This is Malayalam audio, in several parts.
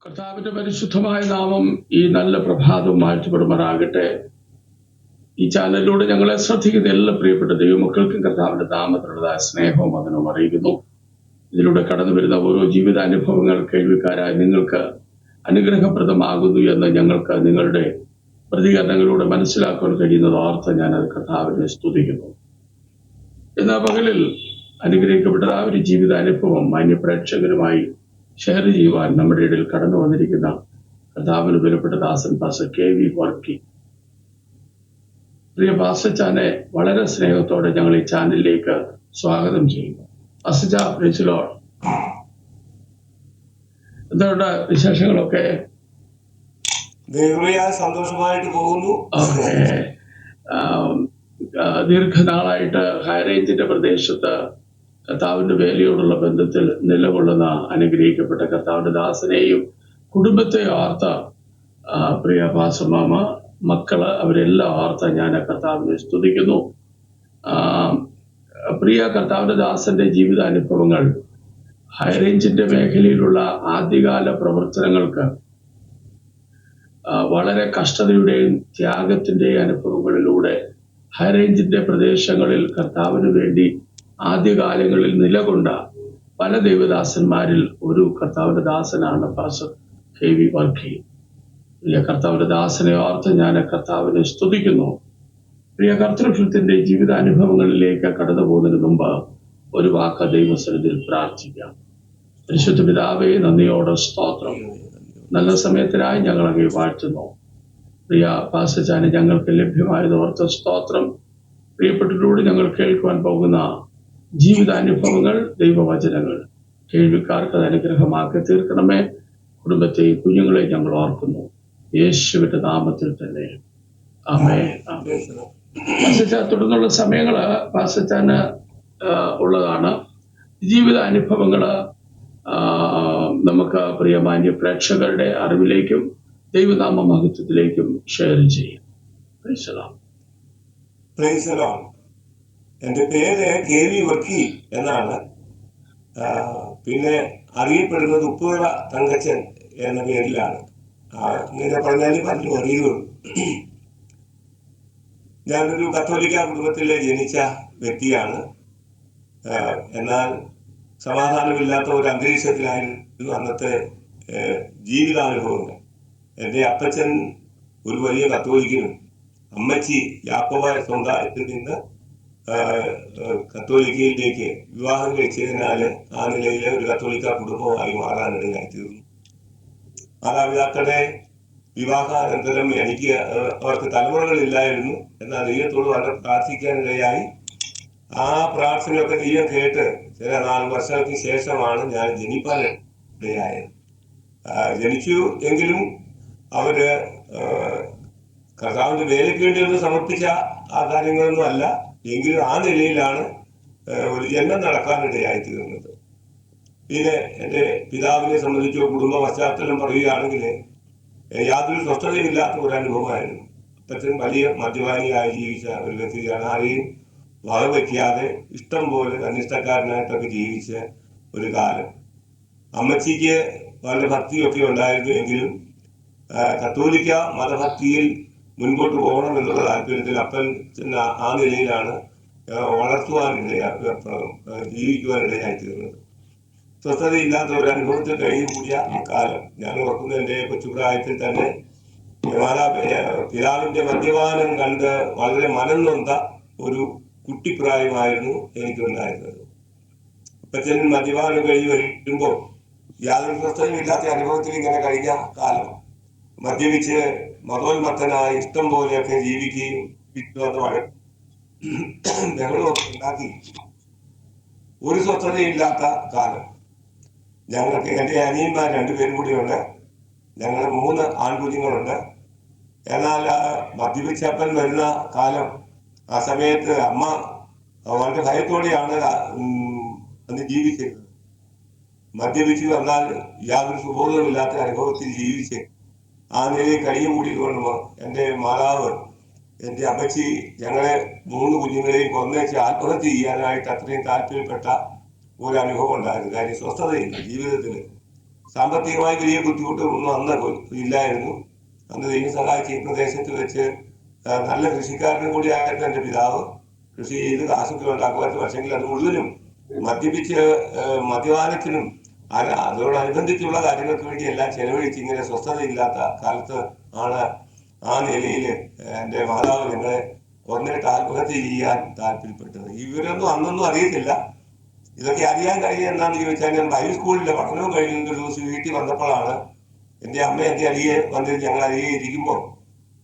കർത്താവിന്റെ പരിശുദ്ധമായ നാമം ഈ നല്ല പ്രഭാതം വാഴ്ത്തപ്പെടുമാറാകട്ടെ. ഈ ചാനലിലൂടെ ഞങ്ങളെ ശ്രദ്ധിക്കുന്ന എല്ലാ പ്രിയപ്പെട്ട ദൈവമക്കൾക്കും കർത്താവിന്റെ നാമത്തിലുള്ളതായ സ്നേഹവും വന്ദനവും അറിയിക്കുന്നു. ഇതിലൂടെ കടന്നു വരുന്ന ഓരോ ജീവിതാനുഭവങ്ങൾ കേൾവിക്കാരായ നിങ്ങൾക്ക് അനുഗ്രഹപ്രദമാകുന്നു എന്ന് ഞങ്ങൾക്ക് നിങ്ങളുടെ പ്രതികരണങ്ങളിലൂടെ മനസ്സിലാക്കാൻ കഴിയുന്നത് ഓർത്ത് ഞാനത് കർത്താവിനെ സ്തുതിക്കുന്നു. എന്നാൽ പകലിൽ അനുഗ്രഹിക്കപ്പെട്ട ഒരു ജീവിതാനുഭവം മാന്യ പ്രേക്ഷകരുമായി ഷെയർ ചെയ്യുവാൻ നമ്മുടെ ഇടയിൽ കടന്നു വന്നിരിക്കുന്ന കർത്താവിന് വിലപ്പെട്ട ദാസൻ പാസ്റ്റർ KV വർക്കി. പ്രിയ പാസ്റ്റർച്ചാനെ വളരെ സ്നേഹത്തോടെ ഞങ്ങൾ ഈ ചാനലിലേക്ക് സ്വാഗതം ചെയ്യുന്നു. പാസ്റ്റർച്ചാ, പ്രൈസ് ദി ലോർഡ്. എന്തുകൊണ്ട് വിശേഷങ്ങളൊക്കെ? സന്തോഷമായിട്ട് പോകുന്നു. ദീർഘനാളായിട്ട് ഹൈറേഞ്ചിന്റെ പ്രദേശത്ത് കർത്താവിന്റെ വേലയോടുള്ള ബന്ധത്തിൽ നിലകൊള്ളുന്ന അനുഗ്രഹിക്കപ്പെട്ട കർത്താവിന്റെ ദാസനെയും കുടുംബത്തെ ഓർത്ത പ്രിയ പാസ്റ്റർമാമ, മക്കള്, അവരെല്ലാം ഓർത്ത ഞാൻ കർത്താവിനെ സ്തുതിക്കുന്നു. പ്രിയ കർത്താവിന്റെ ദാസന്റെ ജീവിതാനുഭവങ്ങൾ ഹൈറേഞ്ചിന്റെ മേഖലയിലുള്ള ആദ്യകാല പ്രവർത്തനങ്ങൾക്ക് വളരെ കഷ്ടതയുടെയും ത്യാഗത്തിന്റെയും അനുഭവങ്ങളിലൂടെ ഹൈറേഞ്ചിന്റെ പ്രദേശങ്ങളിൽ കർത്താവിന് വേണ്ടി ആദ്യകാലങ്ങളിൽ നിലകൊണ്ട പല ദൈവദാസന്മാരിൽ ഒരു കർത്താവിന്റെ ദാസനാണ് പാസ്റ്റർ KV വർക്കി. പ്രിയ കർത്താവിന്റെ ദാസനെ ഓർത്ത് ഞാൻ കർത്താവിനെ സ്തുതിക്കുന്നു. പ്രിയ കർത്തൃത്വത്തിന്റെ ജീവിതാനുഭവങ്ങളിലേക്ക് കടന്നു പോകുന്നതിന് മുമ്പ് ഒരു വാക്ക് ദൈവസന്നിധിയിൽ പ്രാർത്ഥിക്കാം. പരിശുദ്ധ പിതാവേ, നന്ദിയോടെ സ്തോത്രം. നല്ല സമയത്തിനായി ഞങ്ങൾ അങ്ങേ വാഴ്ത്തുന്നു. പ്രിയ പാസ്റ്റർച്ചാനെ ഞങ്ങൾക്ക് ലഭ്യമായത് ഓർത്ത സ്തോത്രം. പ്രിയപ്പെട്ടവരോട് ഞങ്ങൾ കേൾക്കുവാൻ പോകുന്ന ജീവിതാനുഭവങ്ങൾ, ദൈവവചനങ്ങൾ കേൾവിക്കാർക്ക് അത് അനുഗ്രഹമാക്കി തീർക്കണമേ. കുടുംബത്തെയും കുഞ്ഞുങ്ങളെയും ഞങ്ങൾ ഓർക്കുന്നു, യേശുവിന്റെ നാമത്തിൽ തന്നെ, ആമേൻ. പാസ്റ്റർച്ചാൻ, തുടർന്നുള്ള സമയങ്ങള് പാസ്റ്റർച്ചാന് ഉള്ളതാണ്. ജീവിതാനുഭവങ്ങള് നമുക്ക് പ്രിയമാന്യ പ്രേക്ഷകരുടെ അറിവിലേക്കും ദൈവനാമ മഹത്വത്തിലേക്കും ഷെയർ ചെയ്യാം. എന്റെ പേര് KV വർക്കി എന്നാണ്. പിന്നെ അറിയപ്പെടുന്നത് ഉപ്പുവിള തങ്കച്ചൻ എന്ന പേരിലാണ്. ഇങ്ങനെ പറഞ്ഞാലും പലരും അറിയുള്ളൂ. ഞാനൊരു കത്തോലിക്ക കുടുംബത്തിൽ ജനിച്ച വ്യക്തിയാണ്. എന്നാൽ സമാധാനമില്ലാത്ത ഒരു അന്തരീക്ഷത്തിലായിരുന്നു അന്നത്തെ ജീവിതാനുഭവങ്ങൾ. എൻ്റെ അപ്പച്ചൻ ഒരു വലിയ കത്തോലിക്കനും അമ്മച്ചി യാക്കോബായ സമുദായത്തിൽ നിന്ന് കത്തോലിക്കയിലേക്ക് വിവാഹം കഴിച്ചതിനാൽ ആ നിലയിലെ ഒരു കത്തോലിക്ക കുടുംബമായി മാറാനിടയായി തീർന്നു. മാതാപിതാക്കളുടെ വിവാഹാനന്തരം എനിക്ക് അവർക്ക് തലമുറകളില്ലായിരുന്നു. എന്നാൽ ദൈവത്തോട് വളരെ പ്രാർത്ഥിക്കാനിടയായി. ആ പ്രാർത്ഥനയൊക്കെ ദൈവം കേട്ട് ചില 4 വർഷങ്ങൾക്ക് ശേഷമാണ് ഞാൻ ജനിപ്പാനിടയായത്. ജനിച്ചു എങ്കിലും അവര് കർത്താവിന്റെ വേലയ്ക്ക് വേണ്ടി ഒന്ന് സമർപ്പിച്ച ആ കാര്യങ്ങളൊന്നും അല്ല. എങ്കിലും ആ നിലയിലാണ് ഒരു ജന്മം നടക്കാനിടയായി തീർന്നത്. പിന്നെ എൻ്റെ പിതാവിനെ സംബന്ധിച്ചോ കുടുംബ പശ്ചാത്തലം പറയുകയാണെങ്കിൽ യാതൊരു സ്വസ്ഥതയില്ലാത്ത ഒരു അനുഭവമായിരുന്നു. അപ്പച്ചൻ വലിയ മദ്യപാനിയായി ജീവിച്ച ഒരു വ്യക്തിയാണ്. ആരെയും വകവയ്ക്കാതെ ഇഷ്ടം പോലെ അനിഷ്ടക്കാരനായിട്ടൊക്കെ ജീവിച്ച ഒരു കാലം. അമ്മച്ചിക്ക് വളരെ ഭക്തിയൊക്കെ ഉണ്ടായിരുന്നു. എങ്കിലും കത്തോലിക്ക മതഭക്തിയിൽ മുൻപോട്ട് പോകണം എന്നുള്ള താല്പര്യത്തിൽ അപ്പൻ ആ നിലയിലാണ് ജീവിക്കുവാനിടയായി തീർന്നത്. സ്വസ്ഥതയില്ലാത്ത ഒരു അനുഭവത്തിൽ കഴിഞ്ഞു കൂടിയ കാലം ഞാൻ ഓർക്കുന്നത് എൻ്റെ കൊച്ചുപ്രായത്തിൽ തന്നെ പിതാവിന്റെ മദ്യപാനം കണ്ട് വളരെ മനം നൊന്ത ഒരു കുട്ടിപ്രായമായിരുന്നു എനിക്കുണ്ടായിരുന്നത്. അപ്പച്ചൻ മദ്യപാനം കഴിഞ്ഞ് വരുമ്പോൾ യാതൊരു സ്വസ്ഥതയില്ലാത്ത അനുഭവത്തിൽ ഇങ്ങനെ കഴിഞ്ഞ കാലം മദ്യപിച്ച് മതോന്മത്തനായി ഇഷ്ടം പോലെയൊക്കെ ജീവിക്കുകയും ബഹളമൊക്കെ ഉണ്ടാക്കി ഒരു സ്വസ്ഥതയില്ലാത്ത കാലം. ഞങ്ങൾക്ക് എൻ്റെ അനിയന്മാർ 2 പേരും കൂടിയുണ്ട്. ഞങ്ങൾ 3 ആൺകുഞ്ഞുങ്ങളുണ്ട്. എന്നാൽ മദ്യപിച്ചപ്പൻ വരുന്ന കാലം, ആ സമയത്ത് അമ്മ വളരെ ഭയത്തോടെയാണ് അന്ന് ജീവിച്ചിരുന്നത്. മദ്യപിച്ച് വന്നാൽ യാതൊരു സുബോധമില്ലാത്ത അനുഭവത്തിൽ ജീവിച്ച് ആ നിലയിൽ കഴിഞ്ഞുകൂടി കൊള്ളുമ്പോൾ എൻ്റെ മാതാവ്, എൻ്റെ അമ്മച്ചി ഞങ്ങളെ 3 കുഞ്ഞുങ്ങളെയും കൊന്നേച്ച് ആത്മഹത്യ ചെയ്യാനായിട്ട് അത്രയും താല്പര്യപ്പെട്ട ഒരു അനുഭവം ഉണ്ടായിരുന്നു. കാര്യം സ്വസ്ഥതയില്ല, ജീവിതത്തിൽ സാമ്പത്തികമായി വലിയ ബുദ്ധിമുട്ടൊന്നും അന്ന് ഇല്ലായിരുന്നു. അന്ന് ദൈവം സഹായിച്ച് ഈ പ്രദേശത്ത് വെച്ച് നല്ല കൃഷിക്കാരനും കൂടി ആയിരുന്നു എൻ്റെ പിതാവ്. കൃഷി ചെയ്ത് കാശൊക്കെ ഉണ്ടാക്കുമായിരുന്നു. പക്ഷെങ്കിൽ അത് മുഴുവനും മദ്യപിച്ച് മദ്യപാനത്തിനും അതോടനുബന്ധിച്ചുള്ള കാര്യങ്ങൾക്ക് വേണ്ടി എല്ലാം ചെലവഴിച്ച് ഇങ്ങനെ സ്വസ്ഥതയില്ലാത്ത കാലത്ത് ആണ് ആ നിലയിൽ എൻ്റെ മാതാവ് ഞങ്ങളെ കൊന്നിട്ട് ആത്മഹത്യ ചെയ്യാൻ താല്പര്യപ്പെട്ടത്. ഇവരൊന്നും അന്നൊന്നും അറിയത്തില്ല. ഇതൊക്കെ അറിയാൻ കഴിയുക എന്താണെന്ന് ചോദിച്ചാൽ, ഞാൻ ബൈബിൾ സ്കൂളിലെ പഠനവും കഴിഞ്ഞ ഒരു ദിവസം വീട്ടിൽ വന്നപ്പോഴാണ് എൻ്റെ അമ്മ എൻ്റെ അരികെ വന്നിട്ട് ഞങ്ങൾ അരികെ ഇരിക്കുമ്പോൾ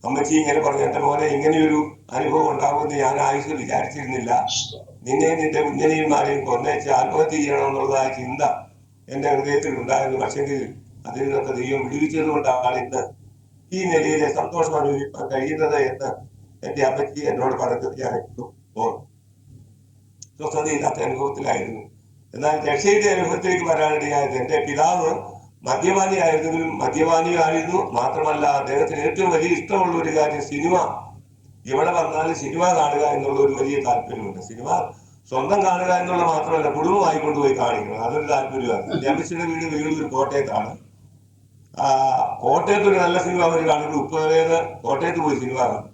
അമ്മച്ചി ഇങ്ങനെ പറഞ്ഞു, എൻ്റെ മോനെ ഇങ്ങനെയൊരു അനുഭവം ഉണ്ടാകുമെന്ന് ഞാൻ ആയുസ്സിൽ വിചാരിച്ചിരുന്നില്ല. നിന്നെ നിന്റെ കുഞ്ഞനെയുമാരെയും കൊന്നേച്ച് ആത്മഹത്യ ചെയ്യണമെന്നുള്ളതായ ചിന്ത എൻ്റെ ഹൃദയത്തിൽ ഉണ്ടായിരുന്നു. പക്ഷെങ്കിൽ അതിൽ നിന്നൊക്കെ ദൈവം വിടുവിച്ചത് കൊണ്ടാണ് ഇന്ന് ഈ നിലയിലെ സന്തോഷം അനുഭവിക്കാൻ കഴിയുന്നത് എന്ന് എൻ്റെ അമ്മച്ചി എന്നോട് പറഞ്ഞത് ഞാൻ സ്വസ്ഥതയില്ലാത്ത അനുഭവത്തിലായിരുന്നു. എന്നാൽ രക്ഷയുടെ അനുഭവത്തിലേക്ക് വരാനിടയായത്, എൻ്റെ പിതാവ് മദ്യപാനിയായിരുന്നെങ്കിലും മദ്യപാനിയായിരുന്നു മാത്രമല്ല, അദ്ദേഹത്തിന് ഏറ്റവും വലിയ ഇഷ്ടമുള്ള ഒരു കാര്യം സിനിമ. ഇവിടെ വന്നാലും സിനിമ കാണുക എന്നുള്ള ഒരു വലിയ താല്പര്യമുണ്ട്. സിനിമ സ്വന്തം കാണുക എന്നുള്ള മാത്രമല്ല, കുടുംബമായി കൊണ്ടുപോയി കാണിക്കണം, അതൊരു താല്പര്യമാണ്. എൻ്റെ അമ്മച്ചിയുടെ വീട് വേളൂർ കോട്ടയത്താണ്. കോട്ടയത്ത് ഒരു നല്ല സിനിമ അവർ കാണുന്നത് ഉപ്പേന്ന് കോട്ടയത്ത് പോയി സിനിമ കാണും.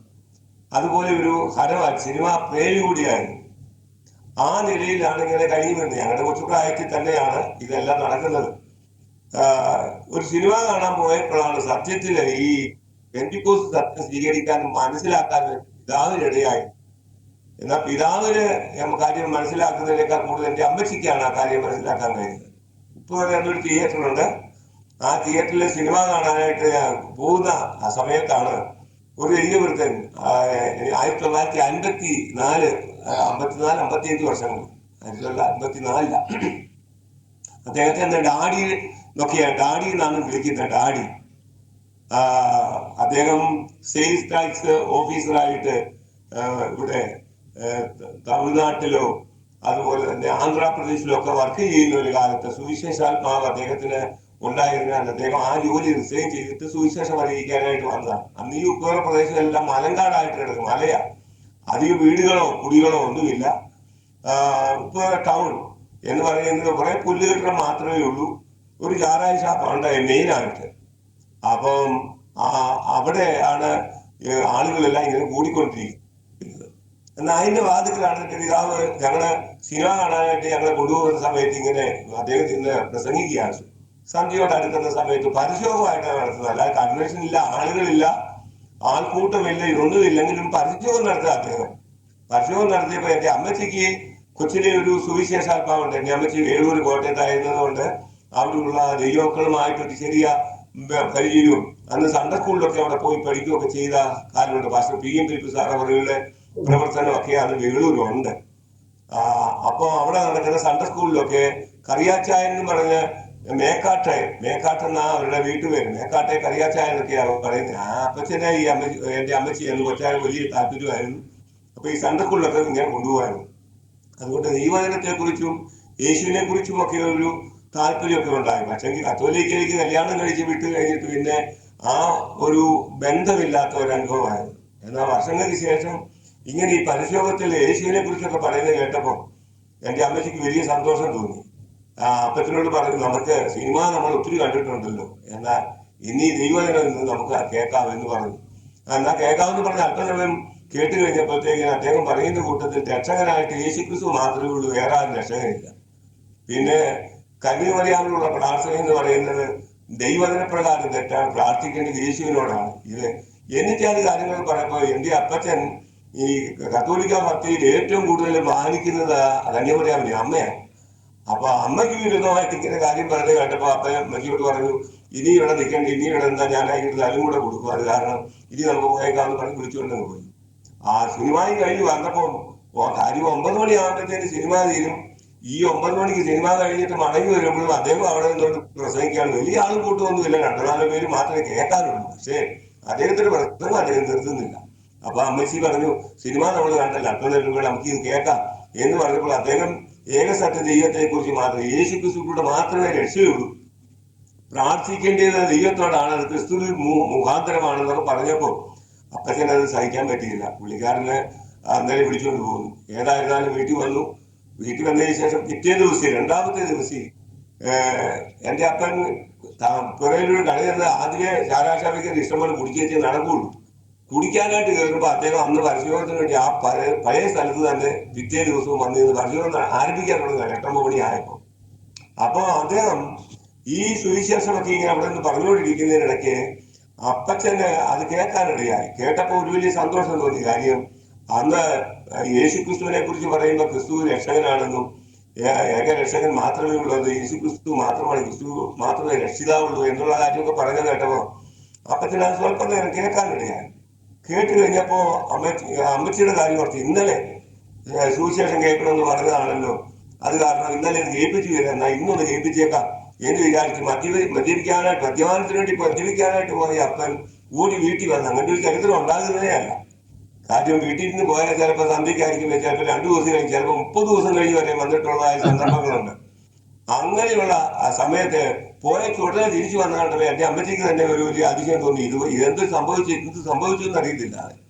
അതുപോലെ ഒരു ഹരവാൻ സിനിമ പ്രേമി കൂടിയായിരുന്നു. ആ നിലയിലാണ് ഇങ്ങനെ കഴിയുന്നത്. ഞങ്ങളുടെ കൊച്ചുപ്രായത്തിൽ തന്നെയാണ് ഇതെല്ലാം നടക്കുന്നത്. ഒരു സിനിമ കാണാൻ പോയപ്പോഴാണ് സത്യത്തിൽ ഈ പെന്തിക്കോസ്ത് സത്യം സ്വീകരിക്കാനും മനസ്സിലാക്കാനും പിതാവിനിടയായി. എന്നാൽ പിതാവിന് കാര്യം മനസ്സിലാക്കുന്നതിനേക്കാൾ കൂടുതൽ എൻ്റെ അമ്മച്ചിക്കാണ് ആ കാര്യം മനസ്സിലാക്കാൻ കഴിയുന്നത്. ഇപ്പോൾ ഒരു തിയേറ്ററുണ്ട്. ആ തിയേറ്ററിൽ സിനിമ കാണാനായിട്ട് പോകുന്ന ആ സമയത്താണ് ഒരു വലിയ വൃദ്ധൻ 1954 55 വർഷങ്ങൾ 1954 അദ്ദേഹത്തെ ഡാഡി എന്നൊക്കെയാണ്, ഡാഡി എന്നാണ് വിളിക്കുന്നത്, ഡാഡി. അദ്ദേഹം സെയിൽസ് ടാക്സ് ഓഫീസറായിട്ട് ഇവിടെ തമിഴ്നാട്ടിലോ അതുപോലെ തന്നെ ആന്ധ്രാപ്രദേശിലോ ഒക്കെ വർക്ക് ചെയ്യുന്ന ഒരു കാലത്ത് സുവിശേഷാത്മാവ് അദ്ദേഹത്തിന് ഉണ്ടായിരുന്നാൽ അദ്ദേഹം ആ ജോലി റിസൈൻ ചെയ്തിട്ട് സുവിശേഷം അറിയിക്കാനായിട്ട് വന്നതാണ്. അന്ന് ഈ ഉപ്പുറ പ്രദേശമെല്ലാം മലങ്കാടായിട്ട് കിടക്കും, മലയാ, അധികം വീടുകളോ കുടികളോ ഒന്നുമില്ല. ഉപ്പുറ ടൗൺ എന്ന് പറയുന്നത് കുറെ പുല്ലുകെട്ടിടം മാത്രമേ ഉള്ളൂ. ഒരു ചാരായ ഷാപ്പാണ് മെയിനായിട്ട്. അപ്പം അവിടെയാണ് ആളുകളെല്ലാം ഇങ്ങനെ കൂടിക്കൊണ്ടിരിക്കുന്നത്. എന്നാൽ അതിന്റെ വാതിക്കലാണ് എൻ്റെ പിതാവ് ഞങ്ങള് സിനിമ കാണാനായിട്ട് ഞങ്ങളെ കൊണ്ടുപോകുന്ന സമയത്ത് ഇങ്ങനെ അദ്ദേഹത്തിന് പ്രസംഗിക്കുകയാണ്. സന്ധ്യയോട് അടുക്കുന്ന സമയത്ത് പരിശോധമായിട്ടാണ് നടത്തുന്നത്. അല്ലാതെ കൺവെൻഷൻ ഇല്ല, ആളുകളില്ല, ആൾക്കൂട്ടമില്ല, ഇതൊന്നുമില്ലെങ്കിലും പരിശോധന നടത്തുക അദ്ദേഹം. പരിശോധന നടത്തിയപ്പോൾ എൻ്റെ അമ്മച്ചിക്ക് കൊച്ചിലെ ഒരു സുവിശേഷാത്മാവുണ്ട്. എൻ്റെ അമ്മച്ചി വേളൂർ കോട്ടയത്തായിരുന്നത് കൊണ്ട് അവിടെയുള്ള ദൈവമക്കളുമായിട്ടൊരു ചെറിയ പരിചയവും അന്ന് സൺഡേ സ്കൂളിലൊക്കെ അവിടെ പോയി പഠിക്കുകയൊക്കെ ചെയ്ത കാലമുണ്ട്. പാസ്റ്റർ PM പീപ്പിൾ സാർ അവരുടെ പ്രവർത്തനമൊക്കെ അത് വേളൂരുണ്ട്. അപ്പോൾ അവിടെ നടക്കുന്ന സൺഡേ സ്കൂളിലൊക്കെ കറിയാച്ചായൻ എന്ന് പറഞ്ഞ് മേക്കാട്ടെന്ന അവരുടെ വീട്ടുപേര്, മേക്കാട്ടെ കറിയാച്ചായൻ എന്നൊക്കെയാണ് പറയുന്നത്. അപ്പച്ചനെ ഈ എൻ്റെ അമ്മച്ചി എന്ന് കൊച്ചായ വലിയ താല്പര്യമായിരുന്നു. അപ്പൊ ഈ സൺഡേ സ്കൂളിലൊക്കെ ഇങ്ങനെ കൊണ്ടുപോകായിരുന്നു. അതുകൊണ്ട് ദൈവവചനത്തെ കുറിച്ചും യേശുവിനെ കുറിച്ചും ഒക്കെ ഒരു താല്പര്യമൊക്കെ ഉണ്ടായി. പക്ഷേ കത്തോലിക്കയിലേക്ക് കല്യാണം കഴിച്ച് വിട്ട് കഴിഞ്ഞിട്ട് പിന്നെ ആ ഒരു ബന്ധമില്ലാത്ത ഒരു അനുഭവമായിരുന്നു. എന്നാൽ വർഷങ്ങൾക്ക് ശേഷം ഇങ്ങനെ ഈ പരിശോധത്തിൽ യേശുവിനെ കുറിച്ചൊക്കെ പറയുന്നത് കേട്ടപ്പോൾ എൻ്റെ അമ്മച്ചിക്ക് വലിയ സന്തോഷം തോന്നി. അപ്പച്ചനോട് പറഞ്ഞു, നമുക്ക് സിനിമ നമ്മൾ ഒത്തിരി കണ്ടിട്ടുണ്ടല്ലോ, എന്നാൽ ഇനി ദൈവവചനം നിന്ന് നമുക്ക് കേൾക്കാം എന്ന് പറഞ്ഞു. എന്നാൽ കേൾക്കാമെന്ന് പറഞ്ഞ അല്പസമയം കേട്ട് കഴിഞ്ഞപ്പോഴത്തേക്കിന് അദ്ദേഹം പറയുന്ന കൂട്ടത്തിൽ രക്ഷകനായിട്ട് യേശുക്രിസ്തു മാത്രമേ ഉള്ളൂ, വേറെ ആരും രക്ഷകനില്ല. പിന്നെ കന്യാമറിയാമിലുള്ള പ്രാർത്ഥന എന്ന് പറയുന്നത് ദൈവവചനപ്രകാരം തെറ്റാണ്, പ്രാർത്ഥിക്കേണ്ടത് യേശുവിനോടാണ്. ഇത് എന്നിട്ടാണ് കാര്യങ്ങൾ പറയുമ്പോൾ എൻ്റെ അപ്പച്ചൻ ഈ കത്തോലിക്ക ഭക്തിയിൽ ഏറ്റവും കൂടുതൽ മാനിക്കുന്നത് കന്യാമറിയാമിനെ അമ്മയാണ്. അപ്പൊ അമ്മയ്ക്ക് വിരുദ്ധമായിട്ട് ഇങ്ങനെ കാര്യം പറഞ്ഞു കേട്ടപ്പോ അപ്പൻ അമ്മച്ചിയോട് പറഞ്ഞു, ഇനി ഇവിടെ നിൽക്കേണ്ട, ഇനി ഇവിടെ എന്താ ഞാൻ അതിൻ്റെ തലും കൂടെ കൊടുക്കും, അത് കാരണം ഇനി നമുക്ക് പോയേക്കാന്ന് പറഞ്ഞ് വിളിച്ചുകൊണ്ടെന്ന് പോയി. സിനിമയും കഴിഞ്ഞ് വന്നപ്പോൾ കാര്യം 9 മണിയാകുമ്പോഴത്തേന് സിനിമ തീരും. ഈ 9 മണിക്ക് സിനിമ കഴിഞ്ഞിട്ട് മടങ്ങി വരുമ്പോഴും അദ്ദേഹം അവിടെ നിന്നോട്ട് പ്രസംഗിക്കുകയാണ്. വലിയ ആളും കൂട്ടമൊന്നുമില്ല, 2-4 പേര് മാത്രമേ കേൾക്കാറുള്ളൂ. പക്ഷേ അദ്ദേഹത്തിന്റെ പ്രസംഗം അദ്ദേഹം നിർത്തുന്നില്ല. അപ്പൊ അമ്മച്ചി പറഞ്ഞു, സിനിമ നമ്മൾ കണ്ടല്ല, അല്പം നേരം നമുക്ക് ഇത് കേൾക്കാം എന്ന് പറഞ്ഞപ്പോൾ അദ്ദേഹം ഏകസത്യ ദൈവത്തെ കുറിച്ച് മാത്രം, യേശു ക്രിസ്തുവിലൂടെ മാത്രമേ രക്ഷയുള്ളൂ, പ്രാർത്ഥിക്കേണ്ടത് ദൈവത്തോടാണ്, അത് ക്രിസ്തുവിൽ മുഖാന്തരമാണെന്നൊക്കെ പറഞ്ഞപ്പോൾ അപ്പച്ചൻ അത് സഹിക്കാൻ പറ്റിയില്ല. പുള്ളിക്കാരന് അന്നേരം വിളിച്ചുകൊണ്ട് പോകുന്നു. ഏതായിരുന്നാലും വീട്ടിൽ വന്നു. വീട്ടിൽ വന്നതിന് ശേഷം പിറ്റേ ദിവസം, 2ാമത്തെ ദിവസം എന്റെ അപ്പൻ പുറയിലൊരു കളി നിന്ന് ആദ്യമേ ശാരാശാപിക്കാൻ ഇഷ്ടംപോലെ കുടിച്ചേച്ചേ നടക്കുള്ളൂ. കുടിക്കാനായിട്ട് കയറുമ്പോൾ അദ്ദേഹം അന്ന് പരിശോധനത്തിന് വേണ്ടി ആ പഴയ സ്ഥലത്ത് തന്നെ പിറ്റേ ദിവസവും വന്നിരുന്ന് പരിശോധന ആരംഭിക്കാൻ തുടങ്ങുക 8-9 മണിയായപ്പോൾ. അപ്പൊ അദ്ദേഹം ഈ സുവിശേഷമൊക്കെ ഇങ്ങനെ അവിടെ നിന്ന് പറഞ്ഞുകൊണ്ടിരിക്കുന്നതിനിടയ്ക്ക് അപ്പച്ചന് അത് കേൾക്കാനിടയായി. കേട്ടപ്പോൾ ഒരു വലിയ സന്തോഷം തോന്നി. കാര്യം അന്ന് യേശു ക്രിസ്തുവിനെ കുറിച്ച് പറയുമ്പോൾ ക്രിസ്തു രക്ഷകനാണെന്നും ഏക രക്ഷകൻ മാത്രമേ ഉള്ളൂ, അത് യേശു ക്രിസ്തു മാത്രമാണ്, ക്രിസ്തു മാത്രമേ രക്ഷിതാവുള്ളൂ എന്നുള്ള കാര്യമൊക്കെ പറഞ്ഞു കേട്ടപ്പോ അപ്പച്ചന് അത് സ്വല്പം നേരം കേൾക്കാനിടയായി. കേട്ട് കഴിഞ്ഞപ്പോ അമ്മച്ചിയുടെ കാര്യം ഓർത്ത്, ഇന്നലെ സുവിശേഷം കേൾക്കണമെന്ന് പറഞ്ഞതാണല്ലോ, അത് കാരണം ഇന്നലെ കേൾപ്പിച്ചു തരാം, എന്നാ ഇന്നൊന്ന് കേൾപ്പിച്ചേക്കാം എന്ന് വിചാരിച്ച് മദ്യപാനത്തിന് വേണ്ടി മദ്യപിക്കാനായിട്ട് പോയ അപ്പൻ ഓടി വീട്ടിൽ വന്ന്. അങ്ങനെ ഒരു ചരിത്രം ഉണ്ടാകുന്നതേ അല്ല. കാര്യം വീട്ടിൽ നിന്ന് പോയാൽ ചിലപ്പോൾ സന്ധ്യക്കായിരിക്കും, ചിലപ്പോൾ 2 ദിവസം കഴിഞ്ഞ്, ചിലപ്പോൾ 30 ദിവസം കഴിഞ്ഞ് വരെ വന്നിട്ടുള്ളതായ സന്ദർഭങ്ങളുണ്ട്. അങ്ങനെയുള്ള ആ സമയത്ത് പോയ ഉടനെ തിരിച്ചു വന്ന കണ്ടപ്പോൾ എന്റെ അമ്മച്ചിക്ക് തന്നെ ഒരു വലിയ അതിശയം തോന്നി. എന്ത് സംഭവിച്ചു എന്ന് അറിയത്തില്ല.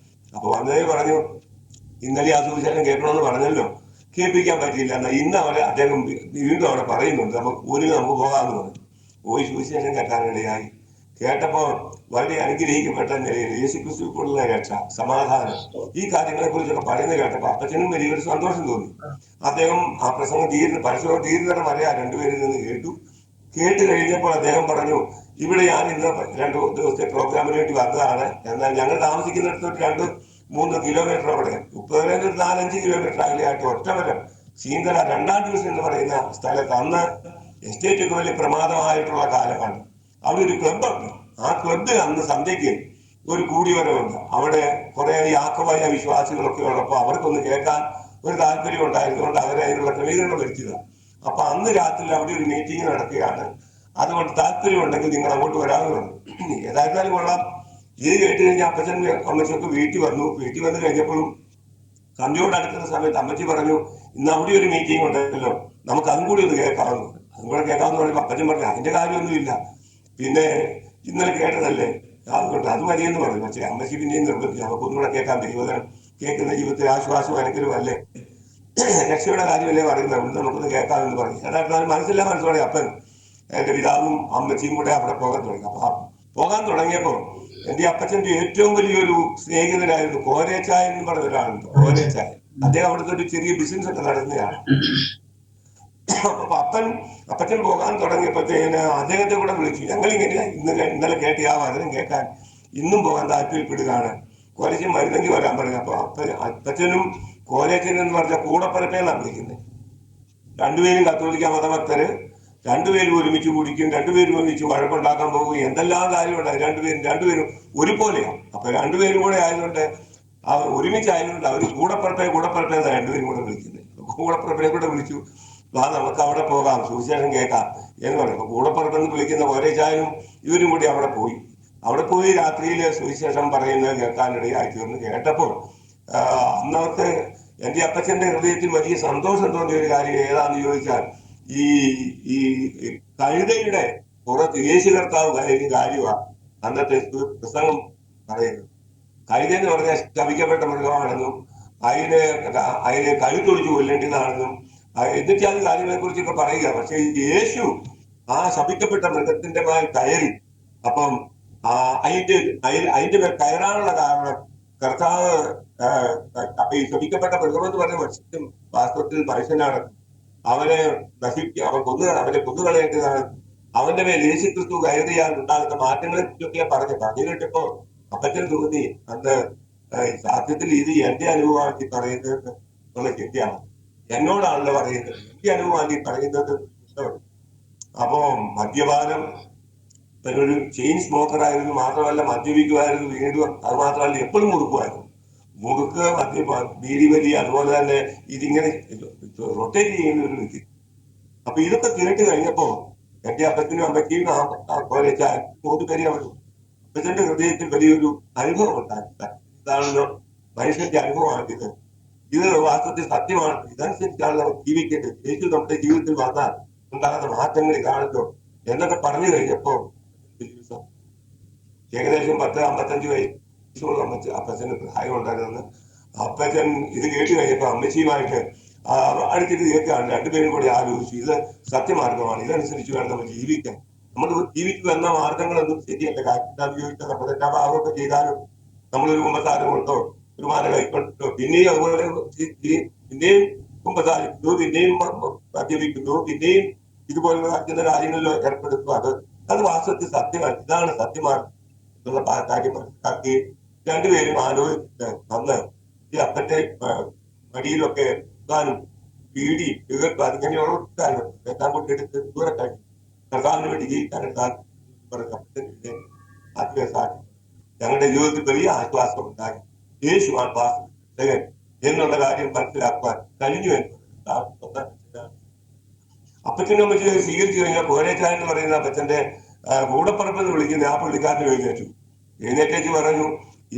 അപ്പൊ വന്നതേ പറഞ്ഞു, ഇന്നലെ ആ സുവിശേഷം കേൾക്കണമെന്ന് പറഞ്ഞല്ലോ, കേൾപ്പിക്കാൻ പറ്റിയില്ല, എന്നാൽ ഇന്ന് അദ്ദേഹം വീണ്ടും അവിടെ പറയുന്നുണ്ട്, നമുക്ക് പോകാമെന്ന് പറഞ്ഞു. പോയി സുവിശേഷം കേൾക്കാനിടയായി. കേട്ടപ്പോ വളരെ അനുഗ്രഹിക്കപ്പെട്ട നിലയിൽ യേശുക്രിസ്തുവിനുള്ള രക്ഷ, സമാധാനം, ഈ കാര്യങ്ങളെ കുറിച്ചൊക്കെ പറയുന്നത് കേട്ടപ്പോ അപ്പച്ചനും വലിയൊരു സന്തോഷം തോന്നി. അദ്ദേഹം ആ പ്രസംഗം പരിശോധന തീരുന്നവരെ വരെ ആ രണ്ടുപേരിൽ നിന്ന് കേട്ട് കഴിഞ്ഞപ്പോൾ അദ്ദേഹം പറഞ്ഞു, ഇവിടെ ഞാൻ ഇന്ന് 2 ദിവസത്തെ പ്രോഗ്രാമിന് വേണ്ടി വന്നതാണ്, എന്നാൽ ഞങ്ങൾ താമസിക്കുന്നിടത്തോട്ട് 2-3 കിലോമീറ്റർ അവിടെ 4-5 കിലോമീറ്റർ അകലെയായിട്ട് ഒറ്റമരം ശീന്തല 2-ാം ഡിവിഷൻ എന്ന് പറയുന്ന സ്ഥലത്ത് അന്ന് എസ്റ്റേറ്റൊക്കെ വലിയ പ്രമാദമായിട്ടുള്ള കാലമാണ്. അവിടെ ഒരു ക്ലബ്ബുണ്ട്. ആ ക്ലബിൽ അന്ന് സന്ധ്യയ്ക്ക് ഒരു കൂടിവരവുണ്ട്. അവിടെ കുറെ യാക്കോബായ വിശ്വാസികളൊക്കെ ഉള്ളപ്പോൾ അവർക്കൊന്ന് കേൾക്കാൻ ഒരു താല്പര്യം ഉണ്ടായിരുന്നുകൊണ്ട് അവരെ അതിനുള്ള ക്രമീകരണം വരുത്തിയതാണ്. അപ്പൊ അന്ന് രാത്രി അവിടെ ഒരു മീറ്റിംഗ് നടക്കുകയാണ്. അതുകൊണ്ട് താല്പര്യം ഉണ്ടെങ്കിൽ നിങ്ങൾ അങ്ങോട്ട് വരാമെന്ന് പറഞ്ഞു. ഏതായിരുന്നാലും കൊള്ളാം. ഇത് കേട്ട് കഴിഞ്ഞാൽ അപ്പച്ചൻ അമ്മച്ചൊക്കെ വീട്ടിൽ വന്നു കഴിഞ്ഞപ്പോഴും സന്ധ്യയോട് അടുക്കുന്ന സമയത്ത് അമ്മച്ചി പറഞ്ഞു, ഇന്ന് അവിടെ ഒരു മീറ്റിംഗ് ഉണ്ടല്ലോ, നമുക്ക് അതും കൂടി ഒന്ന് കേൾക്കാമെന്ന്. അതും കൂടെ കേൾക്കാമെന്ന് പറയുമ്പോൾ അപ്പച്ചൻ പറഞ്ഞു, അതിന്റെ കാര്യമൊന്നുമില്ല, പിന്നെ ഇന്നലെ കേട്ടതല്ലേ, അതുകൊണ്ട് അത് മതിയെന്ന് പറഞ്ഞു. പക്ഷേ അമ്മച്ചി പിന്നെയും നിർബന്ധിച്ചു, നമുക്കൊന്നും കൂടെ കേൾക്കാൻ, ദൈവം കേൾക്കുന്ന ജീവിതത്തിൽ ആശ്വാസവും അനുഗ്രഹവും അല്ലേ, രക്ഷയുടെ കാര്യമല്ലേ പറയുന്നത്, നമുക്കൊന്ന് കേൾക്കാമെന്ന് പറഞ്ഞു. ഏതായിരുന്നാലും മനസ്സോടെ അപ്പൻ എന്റെ പിതാവും അമ്മച്ചിയും കൂടെ അവിടെ പോകാൻ തുടങ്ങി. അപ്പൊ പോകാൻ തുടങ്ങിയപ്പോ എന്റെ അപ്പച്ചന്റെ ഏറ്റവും വലിയൊരു സ്നേഹിതനായിരുന്നു കോരേച്ചായ എന്ന് പറഞ്ഞ ഒരാളുണ്ട്. കോരേച്ചായ അദ്ദേഹം അവിടുത്തെ ഒരു ചെറിയ ബിസിനസ് ഒക്കെ നടത്തുന്നതാണ്. അപ്പൊ അപ്പച്ചൻ പോകാൻ തുടങ്ങിയപ്പോഴത്തേന് അദ്ദേഹത്തെ കൂടെ വിളിച്ചു. ഞങ്ങളിങ്ങനെ ഇന്നലെ കേട്ട ആ വചനം കേൾക്കാൻ ഇന്നും പോകാൻ താല്പര്യപ്പെടുകയാണ്, കോരേച്ചൻ മരുന്നെങ്കിൽ വരാൻ പറഞ്ഞു. അപ്പൊ അപ്പച്ചനും കോരേച്ചൻ എന്ന് പറഞ്ഞ കൂടപ്പറപ്പേന്നാണ് വിളിക്കുന്നത്. രണ്ടുപേരും കത്തോലിക്ക മതഭക്തര്, രണ്ടുപേരും ഒരുമിച്ച് കുടിക്കും, രണ്ടുപേരും ഒരുമിച്ച് വഴക്കുണ്ടാക്കാൻ പോകും, എന്തെല്ലാം കാര്യമുണ്ടായി. രണ്ടുപേരും ഒരുപോലെയാണ്. അപ്പൊ രണ്ടുപേരും കൂടെ ആയതുകൊണ്ട് ഒരുമിച്ചായതുകൊണ്ട് അവർ കൂടപ്പറപ്പേ എന്നാണ് രണ്ടുപേരും കൂടെ വിളിക്കുന്നത്. കൂടപ്പറപ്പിനെ കൂടെ വിളിച്ചു, നമുക്ക് അവിടെ പോകാം, സുവിശേഷം കേൾക്കാം എന്ന് പറയും. അപ്പൊ കൂടപ്പറപ്പെന്ന് വിളിക്കുന്ന കോരേച്ചായനും ഇവരും കൂടി അവിടെ പോയി രാത്രിയില് സുവിശേഷം പറയുന്നത് കേൾക്കാനിടയായി തീർന്ന്. കേട്ടപ്പോൾ അന്നവർക്ക് എന്റെ അപ്പച്ചന്റെ ഹൃദയത്തിൽ വലിയ സന്തോഷം തോന്നിയ ഒരു കാര്യം ഏതാന്ന് ചോദിച്ചാൽ, ഈ കഴുതയുടെ പുറത്ത് യേശു കർത്താവ് കാര്യമാണ് അന്നത്തെ പ്രസംഗം പറയുന്നത്. കഴുത എന്ന് പറഞ്ഞാൽ ശപിക്കപ്പെട്ട മൃഗമാണെന്നും അതിന് കഴുത്തൊടിച്ച് കൊല്ലേണ്ടതാണെന്നും എന്നിട്ട് അത് കാര്യങ്ങളെ കുറിച്ചൊക്കെ പറയുക. പക്ഷെ യേശു ആ ശപിക്കപ്പെട്ട മൃഗത്തിന്റെ മേൽ കയറി. അപ്പം അതിന്റെ മേൽ കയറാനുള്ള കാരണം കർത്താവ് ഈ ശപിക്കപ്പെട്ട മൃഗമെന്ന് പറഞ്ഞ വർഷത്തിൽ വാസ്തവത്തിൽ മനുഷ്യനാണ്. അവനെ അവനെ കൊന്നുകളയേണ്ടതാണ്. അവന്റെ മേൽ യേശു ക്രിസ്തു കയറിയാൽ ഉണ്ടാകുന്ന മാറ്റങ്ങളെ കുറിച്ചൊക്കെ പറഞ്ഞു കേട്ടപ്പോ അപ്പച്ചൻ തോന്നി, അന്ന് സത്യത്തിൽ ഇത് എന്റെ അനുഭവമാക്കി പറയുന്നത് എന്നുള്ള ചിന്തയാണ്. എന്നോടാണല്ലോ പറയുന്നത്, എന്റെ അനുഭവമാക്കി പറയുന്നത്. അപ്പോ മദ്യപാനം, ഒരു ചെയിൻ സ്മോക്കർ ആയിരുന്നു, മാത്രമല്ല മദ്യപിക്കുമായിരുന്നു, വീണ്ടും അത് മാത്രമല്ല എപ്പോഴും മുറുക്ക് ബീഡി വലി, അതുപോലെ തന്നെ ഇതിങ്ങനെ റൊട്ടേറ്റ് ചെയ്യുന്ന ഒരു വ്യക്തി. അപ്പൊ ഇതൊക്കെ കേട്ട് കഴിഞ്ഞപ്പോ എന്റെ അപ്പച്ചനും അമ്മയ്ക്കും പേര് അപ്പച്ചന്റെ ഹൃദയത്തിൽ വലിയൊരു അനുഭവം ഉണ്ടായി. ഇതാണല്ലോ മനുഷ്യന്റെ അനുഭവമാണിത്, ഇത് വാസ്തവത്തിൽ സത്യമാണ്, ഇതനുസരിച്ചാണ് നമ്മൾ ജീവിക്കേണ്ടത്, യേശു നമ്മുടെ ജീവിതത്തിൽ വന്നാൽ ഉണ്ടാകുന്ന മാറ്റങ്ങൾ ഇതാണല്ലോ എന്നൊക്കെ പറഞ്ഞു കഴിഞ്ഞപ്പോ ഏകദേശം 10-55 വയസ്സോളം അപ്പച്ചന് പ്രായം ഉണ്ടായിരുന്നു. അപ്പച്ചൻ ഇത് കേട്ട് കഴിഞ്ഞപ്പോ അമ്മച്ചിയുമായിട്ട് അടുത്തിട്ട് കേൾക്കുകയാണ്. രണ്ടുപേരും കൂടി ആലോചിച്ചു, ഇത് സത്യമാർഗമാണ്, ഇതനുസരിച്ച് വേണം നമ്മൾ ജീവിക്കാൻ. നമ്മൾ ജീവിച്ചു വന്ന മാർഗങ്ങളൊന്നും ശരിയല്ല. കാറ്റാൽ ഉപയോഗിച്ചാൽ നമ്മൾ എല്ലാ ഭാഗമൊക്കെ ചെയ്താലും നമ്മളൊരു കുമ്പസാരം കൊണ്ടോ ഒരു മാല കൈക്കൊണ്ടോ പിന്നെയും അതുപോലെ പിന്നെയും കുമ്പസാരിക്കുന്നു, പിന്നെയും മദ്യപിക്കുന്നു, പിന്നെയും ഇതുപോലുള്ള ചില കാര്യങ്ങളിൽ ഏർപ്പെടുന്നു. അത് വാസ്തവത്തിൽ സത്യമാണ്. ഇതാണ് സത്യമാർഗം എന്നുള്ള കാര്യം മനസ്സിലാക്കി രണ്ടുപേരും ആലോചിച്ചിട്ട് അന്ന് ഈ അപ്പന്റെ മടിയിലൊക്കെ വെക്കാനും പീടി ഇവർക്ക് അതിങ്ങനെയുള്ള കാര്യങ്ങൾ എല്ലാം കൊണ്ടെടുത്ത് ദൂരെ കഴിഞ്ഞു കർത്താവിന് വേണ്ടി ജീവിക്കാനായിട്ട് അപ്പന്റെ ആത്മീയസാക്ഷി ഞങ്ങളുടെ ജീവിതത്തിൽ വലിയ ആശ്വാസം ഉണ്ടായി. യേശു ആശ്വാസം എന്നുള്ള കാര്യം മനസ്സിലാക്കുവാൻ കഴിഞ്ഞു എന്ന് അപ്പച്ചനും അമ്മച്ചി സ്വീകരിച്ചു കഴിഞ്ഞാൽ കോരേച്ചാൻ എന്ന് പറയുന്ന അപ്പച്ചന്റെ കൂടപ്പറപ്പെന്ന് വിളിക്കുന്ന ആ പുള്ളിക്കാരന് എഴുന്നേറ്റേച്ച് പറഞ്ഞു,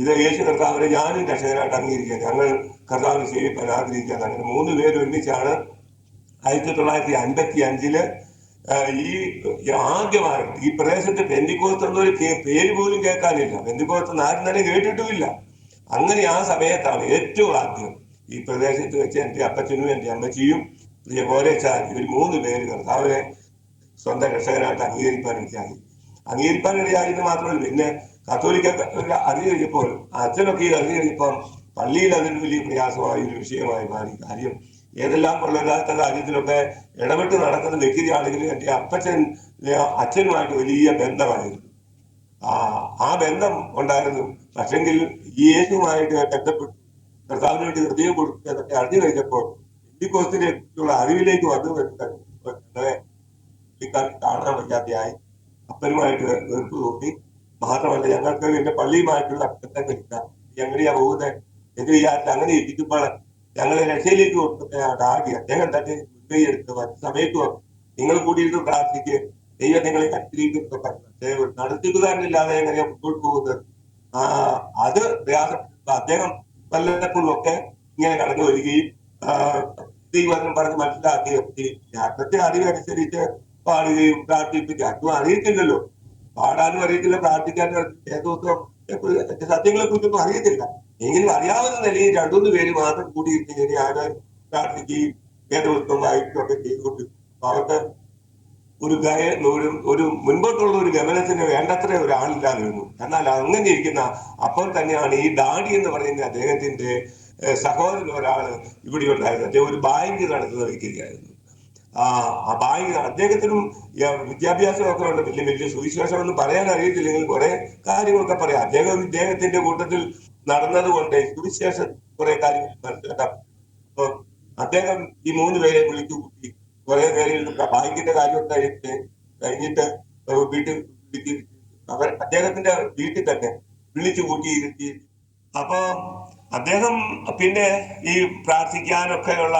ഇത് യേശു കർത്താവിനെ ഞാനും രക്ഷകനായിട്ട് അംഗീകരിക്കുക, ഞങ്ങൾ കർത്താവിനെ സേവിക്കാൻ ആഗ്രഹിക്കുക. അങ്ങനെ 3 പേര് ഒരുമിച്ചാണ് 1955 ഈ ആദ്യമായിട്ട് ഈ പ്രദേശത്ത് പെന്തിക്കോസ്ത് എന്നൊരു പേര് പോലും കേൾക്കാനില്ല. പെന്തിക്കോസ്ത് ആരും തന്നെ കേട്ടിട്ടുമില്ല. അങ്ങനെ ആ സമയത്താണ് ഏറ്റവും ആദ്യം ഈ പ്രദേശത്ത് വെച്ച് എൻ്റെ അപ്പച്ചനും എൻ്റെ അമ്മച്ചിയും പ്രിയ കോരേച്ചാൻ ഇവർ 3 പേര് കർത്താവിനെ സ്വന്തം രക്ഷകനായിട്ട് അംഗീകരിക്കാനിടയായെന്ന് മാത്രമല്ല, പിന്നെ കത്തോലിക്ക അറിഞ്ഞു കഴിഞ്ഞപ്പോൾ അച്ഛനൊക്കെ ഇത് അറിഞ്ഞു കഴിഞ്ഞപ്പം പള്ളിയിൽ അതിന് വലിയ പ്രയാസമായ ഒരു വിഷയമായി മാറി. കാര്യം ഏതെല്ലാം കൊള്ളരുതാത്ത കാര്യത്തിലൊക്കെ ഇടപെട്ട് നടക്കുന്ന വ്യക്തിയാണെങ്കിലും എൻ്റെ അച്ഛനുമായിട്ട് വലിയ ബന്ധമായിരുന്നു. ആ ബന്ധം ഉണ്ടായിരുന്നു. പക്ഷെങ്കിൽ ഈ യേശുവുമായിട്ട് ബന്ധപ്പെട്ടു കർത്താവിന് വേണ്ടി ഹൃദയം കൊടുക്കുക എന്നൊക്കെ അറിഞ്ഞു കഴിഞ്ഞപ്പോൾ പെന്തിക്കോസ്തിനെക്കുറിച്ചുള്ള അറിവിലേക്ക് വന്നു വരുന്നത് കാണാൻ വയ്യാതെയായി. അപ്പനുമായിട്ട് വെറുപ്പ് തോന്നി. മാത്രമല്ല ഞങ്ങൾക്ക് എന്റെ പള്ളിയുമായിട്ടുള്ള ബന്ധങ്ങളില്ല. എങ്ങനെയാ പോകുന്നത് എന്ന് വിചാരിച്ച് അങ്ങനെ ഇരിക്കുമ്പോൾ ഞങ്ങളെ രക്ഷയിലേക്ക് കൊടുക്കുന്നതാകെ അദ്ദേഹം തന്നെ മുൻകൈ എടുത്ത് മറ്റു സമയത്ത് നിങ്ങൾ കൂടിയിട്ട് പ്രാർത്ഥിക്കുക, ദൈവം നിങ്ങളെ കത്തിരിക്കുന്നൊക്കെ പറഞ്ഞു. നടത്തിപ്പുകാരനില്ലാതെ എങ്ങനെയാ മുന്നോട്ട് പോകുന്നത്? അത് പ്രയാസപ്പെട്ട അദ്ദേഹം വല്ലപ്പോഴും ഒക്കെ ഇങ്ങനെ കടന്നു വരികയും ദൈവം പറഞ്ഞ് മനസ്സിലാക്കി അന്നത്തെ അറിവനുസരിച്ച് പാടുകയും പ്രാർത്ഥിപ്പിക്കുക. അതും അറിയത്തില്ലല്ലോ, പാടാനും അറിയത്തില്ല, പ്രാർത്ഥിക്കാനും സത്യങ്ങളെ കുറിച്ചൊന്നും അറിയത്തില്ല. എങ്കിലും അറിയാവുന്ന നിലയിൽ 2-3 പേര് മാത്രം കൂടി ആര് പ്രാർത്ഥിക്കുകയും വേദപുസ്തകം വായിക്കുകയും ഒക്കെ ചെയ്തുകൊണ്ട് അവർക്ക് ഒരു മുൻപോട്ടുള്ള ഒരു ഗമനത്തിന് വേണ്ടത്ര ഒരാളില്ലാതെ വരുന്നു. എന്നാൽ അങ്ങനെ ഇരിക്കുന്ന അപ്പോൾ തന്നെയാണ് ഈ ഡാഡി എന്ന് പറയുന്ന അദ്ദേഹത്തിന്റെ സഹോദരൻ ഒരാള് ഇവിടെ ഉണ്ടായിരുന്നു. അദ്ദേഹം ഒരു ബാങ്ക് നടത്തുന്ന വ്യക്തിയായിരുന്നു. ആ ബാങ്ക് അദ്ദേഹത്തിനും വിദ്യാഭ്യാസമൊക്കെ ഉണ്ട്. വലിയ സുവിശേഷം ഒന്നും പറയാൻ അറിയത്തില്ലെങ്കിൽ കുറെ കാര്യങ്ങളൊക്കെ പറയാം. ഇദ്ദേഹത്തിന്റെ കൂട്ടത്തിൽ നടന്നത് കൊണ്ട് സുവിശേഷം കുറെ കാര്യങ്ങൾ മനസ്സിലാക്കാം. അപ്പൊ അദ്ദേഹം ഈ 3 പേരെ വിളിച്ചു കൂട്ടി കുറെ പേരിൽ ബാങ്കിന്റെ കാര്യം കഴിഞ്ഞിട്ട് വീട്ടിൽ അദ്ദേഹത്തിന്റെ വീട്ടിൽ തന്നെ വിളിച്ചു കൂട്ടിയിരുത്തി. അപ്പൊ അദ്ദേഹം പിന്നെ ഈ പ്രാർത്ഥിക്കാനൊക്കെയുള്ള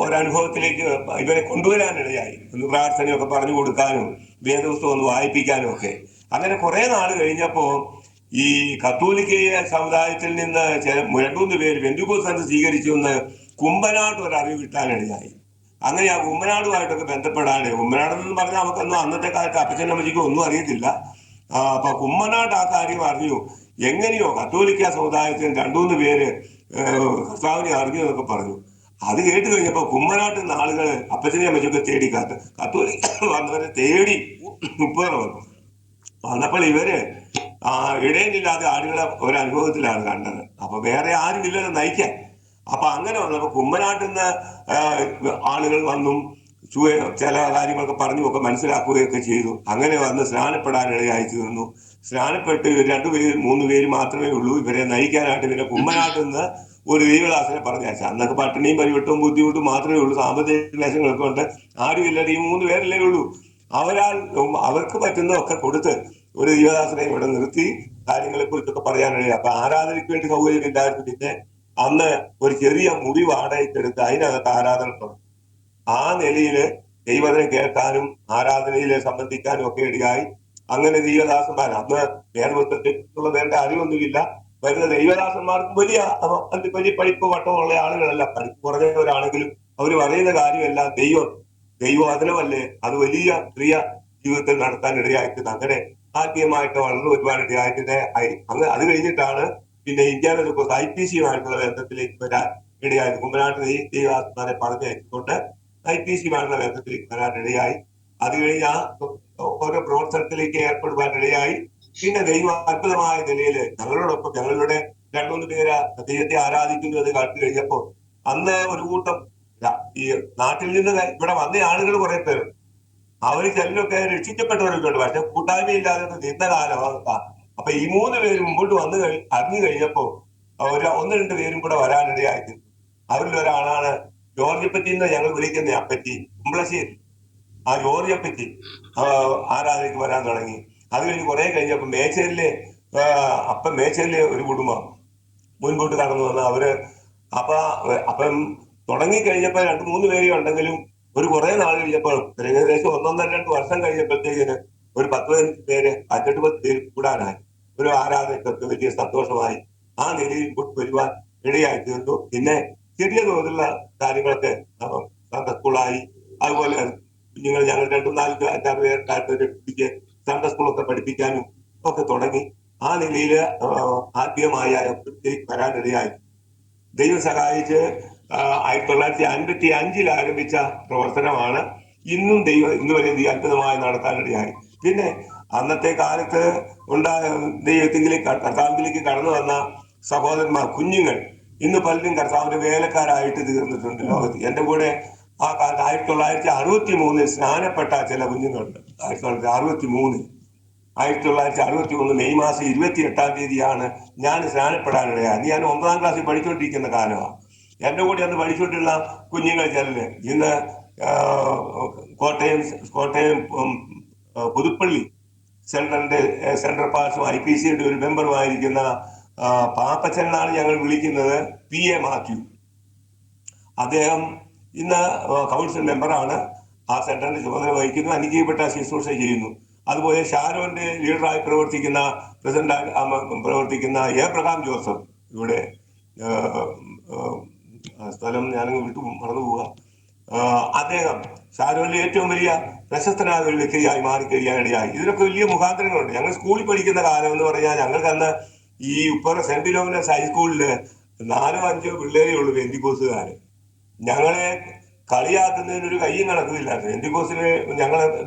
ഒരനുഭവത്തിലേക്ക് ഇവരെ കൊണ്ടുവരാനിടയായി. ഒന്ന് പ്രാർത്ഥനയൊക്കെ പറഞ്ഞു കൊടുക്കാനും വേദപുസ്തകം ഒന്ന് വായിപ്പിക്കാനും ഒക്കെ. അങ്ങനെ കുറെ നാൾ കഴിഞ്ഞപ്പോ ഈ കത്തോലിക്ക സമുദായത്തിൽ നിന്ന് 2-3 പേര് പെന്തിക്കോസ്ത് സ്വീകരിച്ചു എന്ന് കുമ്പനാട് ഒരു അറിവ് കിട്ടാനിടയായി. അങ്ങനെ ആ കുമ്പനാടുമായിട്ടൊക്കെ ബന്ധപ്പെടാൻ, കുമ്പനാടെന്ന് പറഞ്ഞാൽ നമുക്കൊന്നും അന്നത്തെ കാലത്ത് അപ്പച്ചനമ്മച്ചിക്കും ഒന്നും അറിയത്തില്ല. അപ്പൊ കുമ്പനാട് ആ കാര്യം അറിഞ്ഞു. എങ്ങനെയോ കത്തോലിക്ക സമുദായത്തിന് 2-3 പേര് കർത്താവിനെ അറിഞ്ഞു എന്നൊക്കെ പറഞ്ഞു. അത് കേട്ട് കഴിഞ്ഞപ്പോ കുമ്മനാട്ടിൽ നിന്ന് ആളുകൾ അപ്പച്ചനെ അമ്മച്ചൊക്കെ തേടിക്കാത്ത കത്തോലിക്ക വന്നവരെ തേടി ഉപ്പേറെ വന്നു. വന്നപ്പോൾ ഇവര് ഇടയിലില്ലാതെ ആളുകളെ ഒരനുഭവത്തിലാണ് കണ്ടത്. അപ്പൊ വേറെ ആരുമില്ലല്ലോ നയിക്കാൻ. അപ്പൊ അങ്ങനെ വന്നപ്പോ കുമ്മനാട്ടിൽ നിന്ന് ആളുകൾ വന്നും ചില കാര്യങ്ങളൊക്കെ പറഞ്ഞുമൊക്കെ മനസ്സിലാക്കുകയൊക്കെ ചെയ്തു. അങ്ങനെ വന്ന് സ്നാനപ്പെടാനിടയായി തീർന്നു. സ്നാനപ്പെട്ട് 2-3 പേര് മാത്രമേ ഉള്ളൂ ഇവരെ നയിക്കാനായിട്ട്. പിന്നെ കുമ്മനാട്ടിൽ നിന്ന് ഒരു ദൈവദാസനെ പറഞ്ഞയച്ചു. അന്നൊക്കെ പട്ടിണിയും പരിവട്ടവും ബുദ്ധിമുട്ടും മാത്രമേ ഉള്ളൂ, സാമ്പത്തിക ക്ലേശങ്ങളൊക്കെ ഉണ്ട്. ആരുമില്ല, ഈ 3 പേരല്ലേ ഉള്ളൂ. അവർക്ക് പറ്റുന്നതൊക്കെ കൊടുത്ത് ഒരു ദൈവദാസനെ ഇവിടെ നിർത്തി കാര്യങ്ങളെ കുറിച്ചൊക്കെ പറയാനിടയായി. അപ്പൊ ആരാധനയ്ക്ക് വേണ്ടി സൗകര്യമില്ലായിരുന്നു. പിന്നെ അന്ന് ഒരു ചെറിയ മുറി വാടകയ്ക്കെടുത്ത് അതിനകത്ത് ആരാധന തുടങ്ങി. ആ നിലയില് ദൈവത്തിനെ കേൾക്കാനും ആരാധനയിലെ സംബന്ധിക്കാനും ഒക്കെ ഇടയായി. അങ്ങനെ ദൈവദാസന്മാർ, അന്ന് വേദപുസ്തകത്തിലുള്ള വേണ്ട അറിവൊന്നുമില്ല, വരുന്ന ദൈവദാസന്മാർക്ക് വലിയ പഠിപ്പ് വട്ടമുള്ള ആളുകളല്ല, പഠിപ്പ് കുറഞ്ഞവരാണെങ്കിലും അവർ പറയുന്ന കാര്യമെല്ലാം ദൈവവചനമല്ലേ, അത് വലിയ പ്രിയ ജീവിതത്തിൽ നടത്താൻ ഇടയായിട്ടുണ്ട്. അങ്ങനെ ആത്മീയമായിട്ട് വളർന്നു വരുവാനിടയായിട്ടുണ്ട്. അത് കഴിഞ്ഞിട്ടാണ് പിന്നെ ഇന്ത്യാനൊക്കെ IPCയുമായിട്ടുള്ള ബന്ധത്തിലേക്ക് വരാൻ ഇടയായി. കുമ്പനാട്ട് ദൈവദാസന്മാരെ പറഞ്ഞുകൊണ്ട് IPC മാരുടെ ബന്ധത്തിലേക്ക് വരാനിടയായി. അത് കഴിഞ്ഞ് ആ ഓരോ പ്രവർത്തനത്തിലേക്ക് ഏർപ്പെടുവാനിടയായി. പിന്നെ ദൈവം അത്ഭുതമായ നിലയിൽ ഞങ്ങളോടൊപ്പം ഞങ്ങളുടെ 2-3 പേര് ദൈവത്തെ ആരാധിക്കുന്നു എന്ന് കണ്ടു കഴിഞ്ഞപ്പോൾ അന്ന് ഒരു കൂട്ടം ഈ നാട്ടിൽ നിന്ന് ഇവിടെ വന്ന ആളുകൾ കുറെ പേര് അവര് ചിലരൊക്കെ രക്ഷിക്കപ്പെട്ടവരൊക്കെ ഉണ്ട്. പക്ഷെ കൂട്ടായ്മയില്ലാതെ നിന്ന കാലം. അപ്പൊ ഈ 3 പേര് മുമ്പോട്ട് വന്നു അറിഞ്ഞു കഴിഞ്ഞപ്പോ 1-2 പേരും കൂടെ വരാനിടയായി. അവരിൽ ഒരാളാണ് ജോർജപ്പറ്റി എന്ന് ഞങ്ങൾ വിളിക്കുന്ന അപ്പറ്റി, കുമ്പളശ്ശേരി. ആ ജോർജപ്പറ്റി ആരാധനയ്ക്ക് വരാൻ തുടങ്ങി. അത് കഴിഞ്ഞ് കുറെ കഴിഞ്ഞപ്പോ മേച്ചേരിലെ ഒരു കുടുംബം മുൻപോട്ട് കടന്നു വന്ന അവര് അപ്പം തുടങ്ങിക്കഴിഞ്ഞപ്പോ 2-3 പേരെ ഉണ്ടെങ്കിലും ഒരു കുറെ നാൾ കഴിഞ്ഞപ്പോൾ ഏകദേശം 1-2 വർഷം കഴിഞ്ഞപ്പോഴത്തേക്കിന് ഒരു 10-15 പേര് 5-10 പേര് കൂടാനായി. ഒരു ആരാധനയ്ക്കൊക്കെ വലിയ സന്തോഷമായി. ആ നിലയിൽ വരുവാൻ ഇടയായി തീർന്നു. പിന്നെ ചെറിയ തോതിലുള്ള കാര്യങ്ങളൊക്കെ സൺഡേ സ്കൂളായി. അതുപോലെ കുഞ്ഞുങ്ങൾ ഞങ്ങൾ 2-4-5 പേർക്കായിട്ട് സൺഡേ സ്കൂളൊക്കെ പഠിപ്പിക്കാനും ഒക്കെ തുടങ്ങി. ആ നിലയിൽ ആത്മീയമായ വരാനിടയായി. ദൈവം സഹായിച്ച് 1955 ആരംഭിച്ച പ്രവർത്തനമാണ് ഇന്നും ഇന്ന് വരെ അത്ഭുതമായി നടത്താനിടയായി. പിന്നെ അന്നത്തെ കാലത്ത് കർത്താവിലേക്ക് കടന്നു വന്ന സഹോദരന്മാർ, കുഞ്ഞുങ്ങൾ ഇന്ന് പലരും കർത്താവിന്റെ വേലക്കാരായിട്ട് തീർന്നിട്ടുണ്ട് ലോകത്ത്. എന്റെ കൂടെ ആ കാലത്ത് 1963 സ്നാനപ്പെട്ട ചില കുഞ്ഞുങ്ങളുണ്ട്. 1963 മെയ് മാസം 28-ാം തീയതിയാണ് ഞാൻ സ്നാനപ്പെടാനിടയായി. ഞാൻ 9-ാം ക്ലാസ്സിൽ പഠിച്ചുകൊണ്ടിരിക്കുന്ന കാലമാണ്. എന്റെ കൂടെ അന്ന് പഠിച്ചുകൊണ്ടിരുന്ന കുഞ്ഞുങ്ങൾ ചിലര് ഇന്ന് കോട്ടയം പുതുപ്പള്ളി സെൻട്രൽ പാർട്സും IPCയുടെ ഒരു മെമ്പറുമായിരിക്കുന്ന പാപ്പച്ചൻ എന്നാണ് ഞങ്ങൾ വിളിക്കുന്നത്, PA മാത്യു. അദ്ദേഹം ഇന്ന് കൗൺസിൽ മെമ്പറാണ്. ആ സെന്ററിന്റെ ചുമതല വഹിക്കുന്നു, അനുഗ്രഹിക്കപ്പെട്ട ശുശ്രൂഷ ചെയ്യുന്നു. അതുപോലെ ഷാരോന്റെ ലീഡറായി പ്രവർത്തിക്കുന്ന എബ്രഹാം ജോസഫ്, ഇവിടെ സ്ഥലം ഞാനങ്ങ് മറന്നു പോവുക. അദ്ദേഹം ഷാരോനിലെ ഏറ്റവും വലിയ പ്രശസ്തനായ ഒരു വ്യക്തിയായി മാറിക്കഴിയാനിടയായി. ഇതിനൊക്കെ വലിയ മുഖാന്തരങ്ങളുണ്ട്. ഞങ്ങൾ സ്കൂളിൽ പഠിക്കുന്ന കാലം എന്ന് പറഞ്ഞാൽ ഞങ്ങൾക്ക് അന്ന് ഈ ഉപ്പറ സെന്റ് ഫിലോമിനസ് ഹൈസ്കൂളില് 4-5 പിള്ളേരേ ഉള്ളൂ പെന്തിക്കോസുകാര്. ഞങ്ങളെ കളിയാക്കുന്നതിനൊരു കയ്യും കണക്കുമില്ലായിരുന്നു.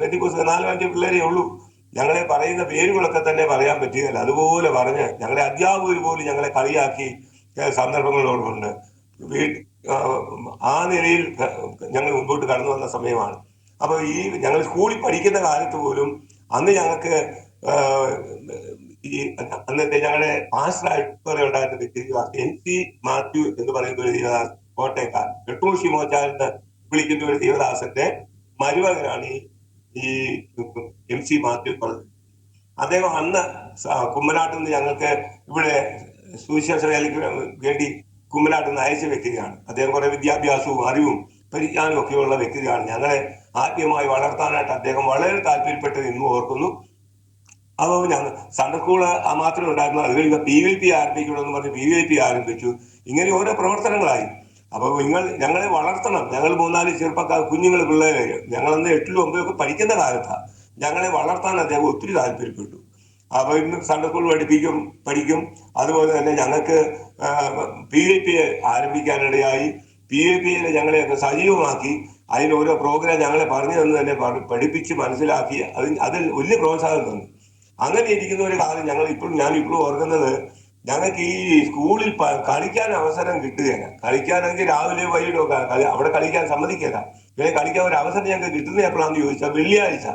പെന്തിക്കോസ് 4-5 പിള്ളേരേ ഉള്ളൂ. ഞങ്ങളെ പറയുന്ന പേരുകളൊക്കെ തന്നെ പറയാൻ പറ്റുകയില്ല. അതുപോലെ പറഞ്ഞ് ഞങ്ങളെ അധ്യാപകർ പോലും ഞങ്ങളെ കളിയാക്കി സന്ദർഭങ്ങളോടുണ്ട്. ആ നിലയിൽ ഞങ്ങൾ മുമ്പോട്ട് കടന്നു വന്ന സമയമാണ്. അപ്പൊ ഞങ്ങൾ സ്കൂളിൽ പഠിക്കുന്ന കാലത്ത് പോലും അന്ന് ഞങ്ങൾക്ക് അന്നത്തെ ഞങ്ങളുടെ പാസ്റ്ററായിട്ട് ഉണ്ടായിരുന്ന വ്യക്തി MC മാത്യു എന്ന് പറയുന്ന ഒരു ദേവദാസ്, കോട്ടയക്കാരൻ, കെട്ടൂഷി മോച്ചാലെന്ന് വിളിക്കുന്ന ഒരു ദേവദാസന്റെ മരുമകനാണ് ഈ MC മാത്യു പറഞ്ഞത്. അദ്ദേഹം അന്ന് കുമ്മനാട്ടിൽ നിന്ന് ഞങ്ങൾക്ക് ഇവിടെ സുവിശേഷ വേലയ്ക്ക് വേണ്ടി കുമ്മനാട്ടിൽ നിന്ന് അയച്ച വ്യക്തിയാണ്. അദ്ദേഹം കുറെ വിദ്യാഭ്യാസവും അറിവും പരിജ്ഞാനവും ഒക്കെയുള്ള വ്യക്തിയാണ്. ഞങ്ങളെ ആത്മീയമായി വളർത്താനായിട്ട് അദ്ദേഹം വളരെ താല്പര്യപ്പെട്ടത് ഇന്നും ഓർക്കുന്നു. അപ്പോൾ ഞങ്ങൾ സൺഡേ സ്കൂള് മാത്രമേ ഉണ്ടായിരുന്നു. അത് കഴിഞ്ഞ് PVP ആരംഭിക്കണമെന്ന് പറഞ്ഞ് PVP ആരംഭിച്ചു. ഇങ്ങനെ ഓരോ പ്രവർത്തനങ്ങളായി. അപ്പൊ ഞങ്ങളെ വളർത്തണം. ഞങ്ങൾ 3-4 ചെറുപ്പക്കാർ കുഞ്ഞുങ്ങൾ പിള്ളേരെ ഞങ്ങളന്ന് 8-ലും 9-ലും പഠിക്കുന്ന കാലത്താണ്. ഞങ്ങളെ വളർത്താൻ അദ്ദേഹം ഒത്തിരി താല്പര്യപ്പെട്ടു. അപ്പൊ ഇന്ന് സൺഡേ സ്കൂൾ പഠിക്കും. അതുപോലെ തന്നെ ഞങ്ങൾക്ക് PVP ആരംഭിക്കാനിടയായി. PVPയിൽ ഞങ്ങളെയൊക്കെ സജീവമാക്കി. അതിന് ഓരോ പ്രോഗ്രാം ഞങ്ങളെ പറഞ്ഞു തന്ന് തന്നെ പഠിപ്പിച്ച് മനസ്സിലാക്കി അതിൽ വലിയ പ്രോത്സാഹനം തന്നു. അങ്ങനെ ഇരിക്കുന്ന ഒരു കാലം ഞാൻ ഇപ്പോഴും ഓർക്കുന്നത്, ഞങ്ങൾക്ക് ഈ സ്കൂളിൽ കളിക്കാൻ അവസരം കിട്ടുകയില്ല. കളിക്കാനെങ്കിൽ രാവിലെ വൈകിട്ടോ അവിടെ കളിക്കാൻ സമ്മതിക്കില്ല. പിന്നെ കളിക്കാൻ ഒരു അവസരം ഞങ്ങൾക്ക് കിട്ടുന്നത് എപ്പോഴാണെന്ന് ചോദിച്ചാൽ വെള്ളിയാഴ്ച.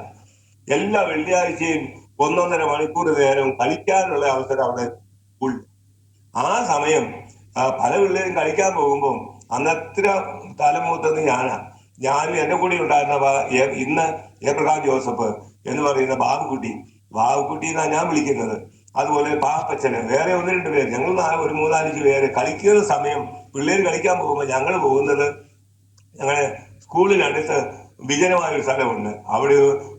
എല്ലാ വെള്ളിയാഴ്ചയും 1-1.5 മണിക്കൂർ നേരം കളിക്കാനുള്ള അവസരം അവിടെ സ്കൂളിൽ. ആ സമയം പല പിള്ളേരും കളിക്കാൻ പോകുമ്പോൾ അന്നത്ര തലമൂത്തത് ഞാനും എന്റെ കൂടെ ഉണ്ടായിരുന്ന ഇന്ന് എബ്രഹാം ജോസഫ് എന്ന് പറയുന്ന ബാബുക്കുട്ടി എന്നാണ് ഞാൻ വിളിക്കുന്നത്. അതുപോലെ പാപ്പച്ചന്, വേറെ 1-2 പേര്, ഞങ്ങൾ ഒരു 3-4 പേര് കളിക്കുന്ന സമയം പിള്ളേര് കളിക്കാൻ പോകുമ്പോൾ ഞങ്ങൾ പോകുന്നത് ഞങ്ങളെ സ്കൂളിനടുത്ത് വിജനമായ ഒരു സ്ഥലമുണ്ട്. അവിടെ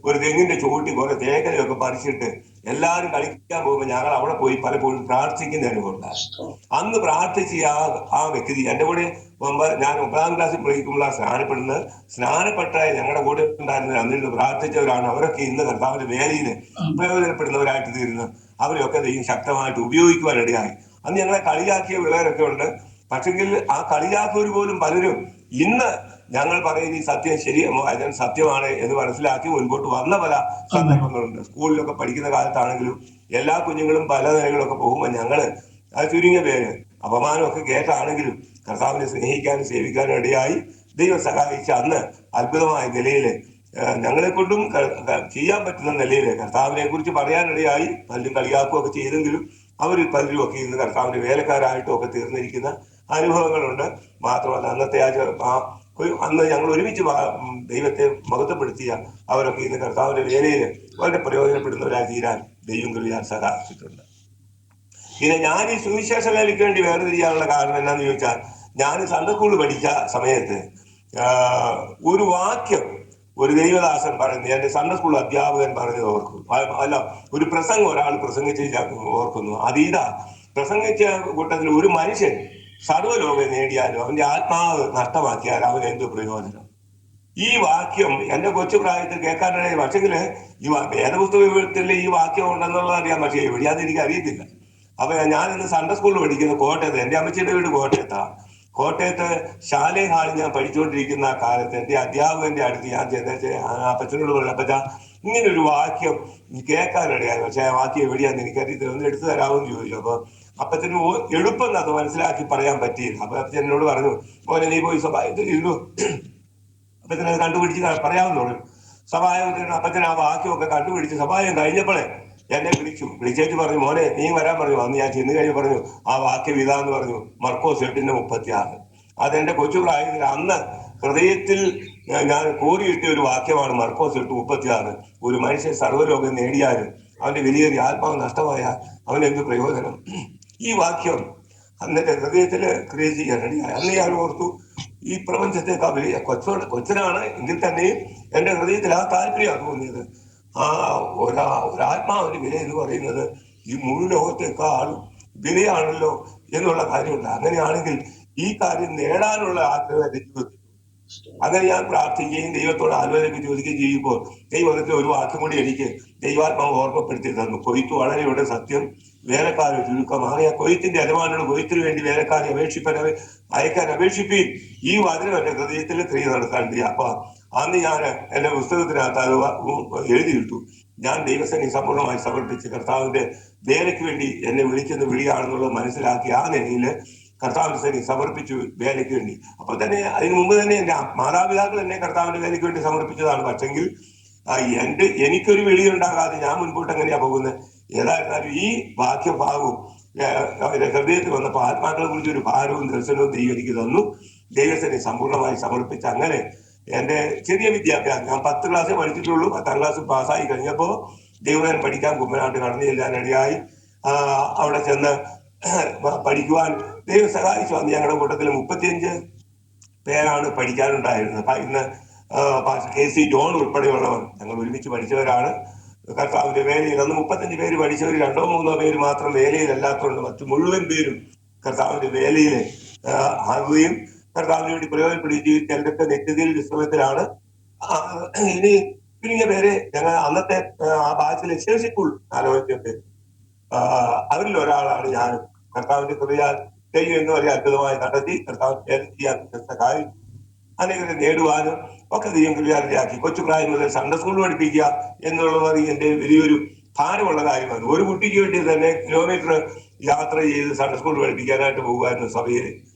ഒരു തെങ്ങിന്റെ ചുവട്ടി കുറെ തേങ്ങയൊക്കെ പറിച്ചിട്ട് എല്ലാവരും കളിക്കാൻ പോകുമ്പോൾ ഞങ്ങൾ അവിടെ പോയി പലപ്പോഴും പ്രാർത്ഥിക്കുന്ന അനുഭവമുണ്ടായിരുന്നു. അന്ന് പ്രാർത്ഥിച്ച് ആ വ്യക്തി എന്റെ കൂടെ ഞാൻ 9-ാം ക്ലാസ്സിൽ പഠിക്കുമ്പോഴാണ് സ്നാനപ്പെട്ട ഞങ്ങളുടെ കൂടെ ഉണ്ടായിരുന്ന അന്നിരുന്ന് പ്രാർത്ഥിച്ചവരാണ്. അവരൊക്കെ ഇന്ന് കർത്താവിന്റെ വേലയിൽ പ്രയോജനപ്പെടുന്നവരായിട്ട് തീരുന്നു. അവരെയൊക്കെ ദൈവം ശക്തമായിട്ട് ഉപയോഗിക്കുവാനിടയായി. അന്ന് ഞങ്ങളെ കളിയാക്കിയ പിള്ളേരൊക്കെ ഉണ്ട്. പക്ഷെങ്കിൽ ആ കളിയാക്കവർ പോലും പലരും ഇന്ന് ഞങ്ങൾ പറയുന്ന ഈ സത്യം ശരിയാണ്, സത്യമാണ് എന്ന് മനസ്സിലാക്കി മുൻപോട്ട് വന്ന പല സന്ദർഭങ്ങളുണ്ട്. സ്കൂളിലൊക്കെ പഠിക്കുന്ന കാലത്താണെങ്കിലും എല്ലാ കുഞ്ഞുങ്ങളും പല നിലകളൊക്കെ പോകുമ്പോൾ ഞങ്ങള് അത് ചുരുങ്ങിയ പേര് അപമാനമൊക്കെ കേട്ടാണെങ്കിലും കർത്താവിനെ സ്നേഹിക്കാനും സേവിക്കാനും ഇടയായി. ദൈവം സഹായിച്ച അന്ന് അത്ഭുതമായ നിലയില് ഞങ്ങളെ കൊണ്ടും ചെയ്യാൻ പറ്റുന്ന നിലയിൽ കർത്താവിനെ കുറിച്ച് പറയാനിടയായി. പലരും കളിയാക്കുകയൊക്കെ ചെയ്തെങ്കിലും അവരിൽ പലരും ഒക്കെ ഇന്ന് കർത്താവിന്റെ വേലക്കാരായിട്ടും ഒക്കെ തീർന്നിരിക്കുന്ന അനുഭവങ്ങളുണ്ട്. മാത്രമല്ല അന്നത്തെ അന്ന് ഞങ്ങൾ ഒരുമിച്ച് ദൈവത്തെ മഹത്വപ്പെടുത്തിയ അവരൊക്കെ ഇന്ന് കർത്താവിന്റെ വേലയിൽ വളരെ പ്രയോജനപ്പെടുന്നവരായി തീരാൻ ദൈവം കൃപയാൽ സഹായിച്ചിട്ടുണ്ട്. പിന്നെ ഞാൻ ഈ സുവിശേഷ വേലയ്ക്ക് വേണ്ടി വേർതിരിയാനുള്ള കാരണം എന്നാന്ന് ചോദിച്ചാൽ, ഞാൻ സൺഡേ സ്കൂൾ പഠിച്ച സമയത്ത് ഒരു വാക്യം ഒരു ദൈവദാസൻ പറഞ്ഞു, എന്റെ സൺഡേ സ്കൂൾ അധ്യാപകൻ പറഞ്ഞത് ഓർക്കുന്നു. അല്ല, ഒരു പ്രസംഗം ഒരാൾ പ്രസംഗിച്ച് ഓർക്കുന്നു. അതീതാ പ്രസംഗിച്ച കൂട്ടത്തിൽ ഒരു മനുഷ്യൻ സർവ്വലോകം നേടിയാലും അവന്റെ ആത്മാവ് നഷ്ടമാക്കിയാൽ അവൻ എന്ത് പ്രയോജനം? ഈ വാക്യം എന്റെ കൊച്ചു പ്രായത്തിൽ കേൾക്കാനിടയിൽ, പക്ഷെങ്കില് ഈ വേദപുസ്തകത്തിൽ ഈ വാക്യം ഉണ്ടെന്നുള്ളത് അറിയാം, പക്ഷെ എവിടെയാന്ന് എനിക്ക് അറിയത്തില്ല. അപ്പൊ ഞാൻ ഇന്ന് സൺഡേ സ്കൂളിൽ പഠിക്കുന്ന കോട്ടയത്ത്, എന്റെ അമ്മച്ചിയുടെ വീട് കോട്ടയത്താണ്. കോട്ടയത്ത് ശാലേ ഹാളിൽ ഞാൻ പഠിച്ചുകൊണ്ടിരിക്കുന്ന കാലത്ത് എന്റെ അധ്യാപകന്റെ അടുത്ത് ഞാൻ ചെന്നിട്ട് അപ്പച്ചനോട് പറഞ്ഞു, അപ്പച്ച ഇങ്ങനെ ഒരു വാക്യം കേൾക്കാനിടയായി, പക്ഷെ ആ വാക്യം എവിടെയാന്ന് എനിക്കറിയത്തില്ല, ഒന്ന് എടുത്തു തരാമെന്ന് ചോദിച്ചു. അപ്പൊ അപ്പച്ചന് എളുപ്പം അത് മനസ്സിലാക്കി പറയാൻ പറ്റിയില്ല. അപ്പൊ അപ്പച്ചൻ എന്നോട് പറഞ്ഞു, പോലെ നീ പോയി സഭായത്തിൽ ഇരുന്നു, അപ്പച്ചനത് കണ്ടുപിടിച്ച് പറയാമെന്ന് പറഞ്ഞു. സഭായത്തിന് അപ്പച്ചൻ ആ വാക്യമൊക്കെ കണ്ടുപിടിച്ച് സഭായം കഴിഞ്ഞപ്പോഴേ എന്നെ വിളിച്ചേച്ച് പറഞ്ഞു, മോനെ നീ വരാൻ പറഞ്ഞു. അന്ന് ഞാൻ ചെന്ന് കഴിഞ്ഞ് പറഞ്ഞു, ആ വാക്യം ഇതാന്ന് പറഞ്ഞു, മർക്കോസ് 8:36. അതെന്റെ കൊച്ചു പ്രായത്തിൽ അന്ന് ഹൃദയത്തിൽ ഞാൻ കോരിയിട്ടിയ ഒരു വാക്യമാണ് മർക്കോസ് 8:36. ഒരു മനുഷ്യൻ സർവ്വലോകം നേടിയാലും അവന്റെ വലിയൊരു ആത്മാവ് നഷ്ടമായാൽ അവൻ എന്ത് പ്രയോജനം? ഈ വാക്യം അന്നത്തെ ഹൃദയത്തിൽ ക്രിയ ചെയ്യാനിടയായി. അന്ന് ഞാൻ ഓർത്തു, ഈ പ്രപഞ്ചത്തെക്കാൾ വലിയ കൊച്ചനാണ് എങ്കിൽ തന്നെയും എന്റെ ഹൃദയത്തിൽ ആ താല്പര്യമാണ് തോന്നിയത്. ആ ഒരാത്മാവിന്റെ വില എന്ന് പറയുന്നത് ഈ മുഴു ലോകത്തെക്കാൾ വിലയാണല്ലോ എന്നുള്ള കാര്യമുണ്ട്. അങ്ങനെയാണെങ്കിൽ ഈ കാര്യം നേടാനുള്ള ആഗ്രഹം എന്റെ ജീവിതത്തിൽ, അങ്ങനെ ഞാൻ പ്രാർത്ഥിക്കുകയും ദൈവത്തോട് ആലോചനയ്ക്ക് ചോദിക്കുകയും ചെയ്യുമ്പോൾ ദൈവത്തിന്റെ ഒരു വാക്യം കൂടി എനിക്ക് ദൈവാത്മാവ് ഓർമ്മപ്പെടുത്തി തന്നു. കൊയ്ത്ത് വളരെയുടെ സത്യം, വേലക്കാരെ ചുരുക്കം. ആകെ കൊയ്ത്തിന്റെ യജമാനോട് കൊയ്ത്തിന് വേണ്ടി വേലക്കാരെ അയക്കാൻ അപേക്ഷിപ്പീൻ. ഈ വചനം എന്റെ ഹൃദയത്തിൽ ക്രിയ നടത്താൻ ഇടയാ. അപ്പൊ അന്ന് ഞാൻ എന്റെ പുസ്തകത്തിനകത്ത് അത് എഴുതിയിട്ടു. ഞാൻ ദൈവസേനയെ സമ്പൂർണ്ണമായി സമർപ്പിച്ച് കർത്താവിന്റെ വേലയ്ക്ക് വേണ്ടി എന്നെ വിളിക്കുന്ന വിളിയാണെന്നുള്ളത് മനസ്സിലാക്കി ആ നിലയിൽ കർത്താവിന്റെ സേനയെ സമർപ്പിച്ചു വേലയ്ക്ക് വേണ്ടി. അപ്പൊ തന്നെ അതിനു മുമ്പ് തന്നെ എന്റെ മാതാപിതാക്കൾ എന്നെ കർത്താവിന്റെ വേലയ്ക്ക് വേണ്ടി സമർപ്പിച്ചതാണ്. പക്ഷെങ്കിൽ എനിക്കൊരു വിളിയുണ്ടാകാതെ ഞാൻ മുൻപോട്ട് എങ്ങനെയാ പോകുന്നത്? ഏതായിരുന്നാലും ഈ വാക്യഭാഗവും ഹൃദയത്തിൽ വന്നപ്പോൾ ആത്മാക്കളെ കുറിച്ച് ഒരു ഭാരവും ദർശനവും ദൈവം എനിക്ക് തന്നു. ദൈവസേനയെ സമ്പൂർണ്ണമായി സമർപ്പിച്ച് അങ്ങനെ എന്റെ ചെറിയ വിദ്യാഭ്യാസം, ഞാൻ 10 ക്ലാസ് പഠിച്ചിട്ടുള്ളൂ. 10ാം ക്ലാസ് പാസ്സായി കഴിഞ്ഞപ്പോ ദൈവം പഠിക്കാൻ കുമ്മനാട്ട് കടന്നു ചെല്ലാനിടയായി. അവിടെ ചെന്ന് പഠിക്കുവാൻ ദൈവം സഹായിച്ചു. അന്ന് ഞങ്ങളുടെ കൂട്ടത്തിൽ 35 പേരാണ് പഠിക്കാനുണ്ടായിരുന്നത്. ഇന്ന് KC ജോൺ ഉൾപ്പെടെയുള്ളവർ ഞങ്ങൾ ഒരുമിച്ച് പഠിച്ചവരാണ് കർത്താവിന്റെ വേലയിൽ. അന്ന് 35 പേര് പഠിച്ചവർ 2 or 3 പേര് മാത്രം വേലയിലല്ലാത്തതുകൊണ്ട് മറ്റു മുഴുവൻ പേരും കർത്താവിന്റെ വേലയിൽ ആകുകയും കർത്താവിന് വേണ്ടി പ്രയോജനപ്പെടുകയും ചിലരൊക്കെ നിത്യതയിൽ വിശ്രമത്തിലാണ്. ഇനി ചുരുങ്ങിയ പേര് ഞങ്ങൾ അന്നത്തെ ആ ബാച്ചിലെ ശേഷിപ്പുൾ ആലോചിച്ചിട്ട് അവരിൽ ഒരാളാണ് ഞാൻ. കർത്താവിന്റെ കൃപയാൽ ദൈവം എന്ന് പറയുക അത്ഭുതമായി നടത്തി കർത്താവിന് ചെയ്യാൻ സഹായിച്ചു. അനേകരെ നേടുവാനും ഒക്കെ ദൈവം കൃപയാക്കി. കൊച്ചു പ്രായം മുതൽ സൺഡേ സ്കൂൾ പഠിപ്പിക്കുക എന്നുള്ളത് എന്റെ വലിയൊരു ഭാരമുള്ള കാര്യമാണ്. ഒരു കുട്ടിക്ക് വേണ്ടി തന്നെ കിലോമീറ്റർ യാത്ര ചെയ്ത് സൺഡേ സ്കൂൾ പഠിപ്പിക്കാനായിട്ട് പോകുമായിരുന്നു സഭയിൽ.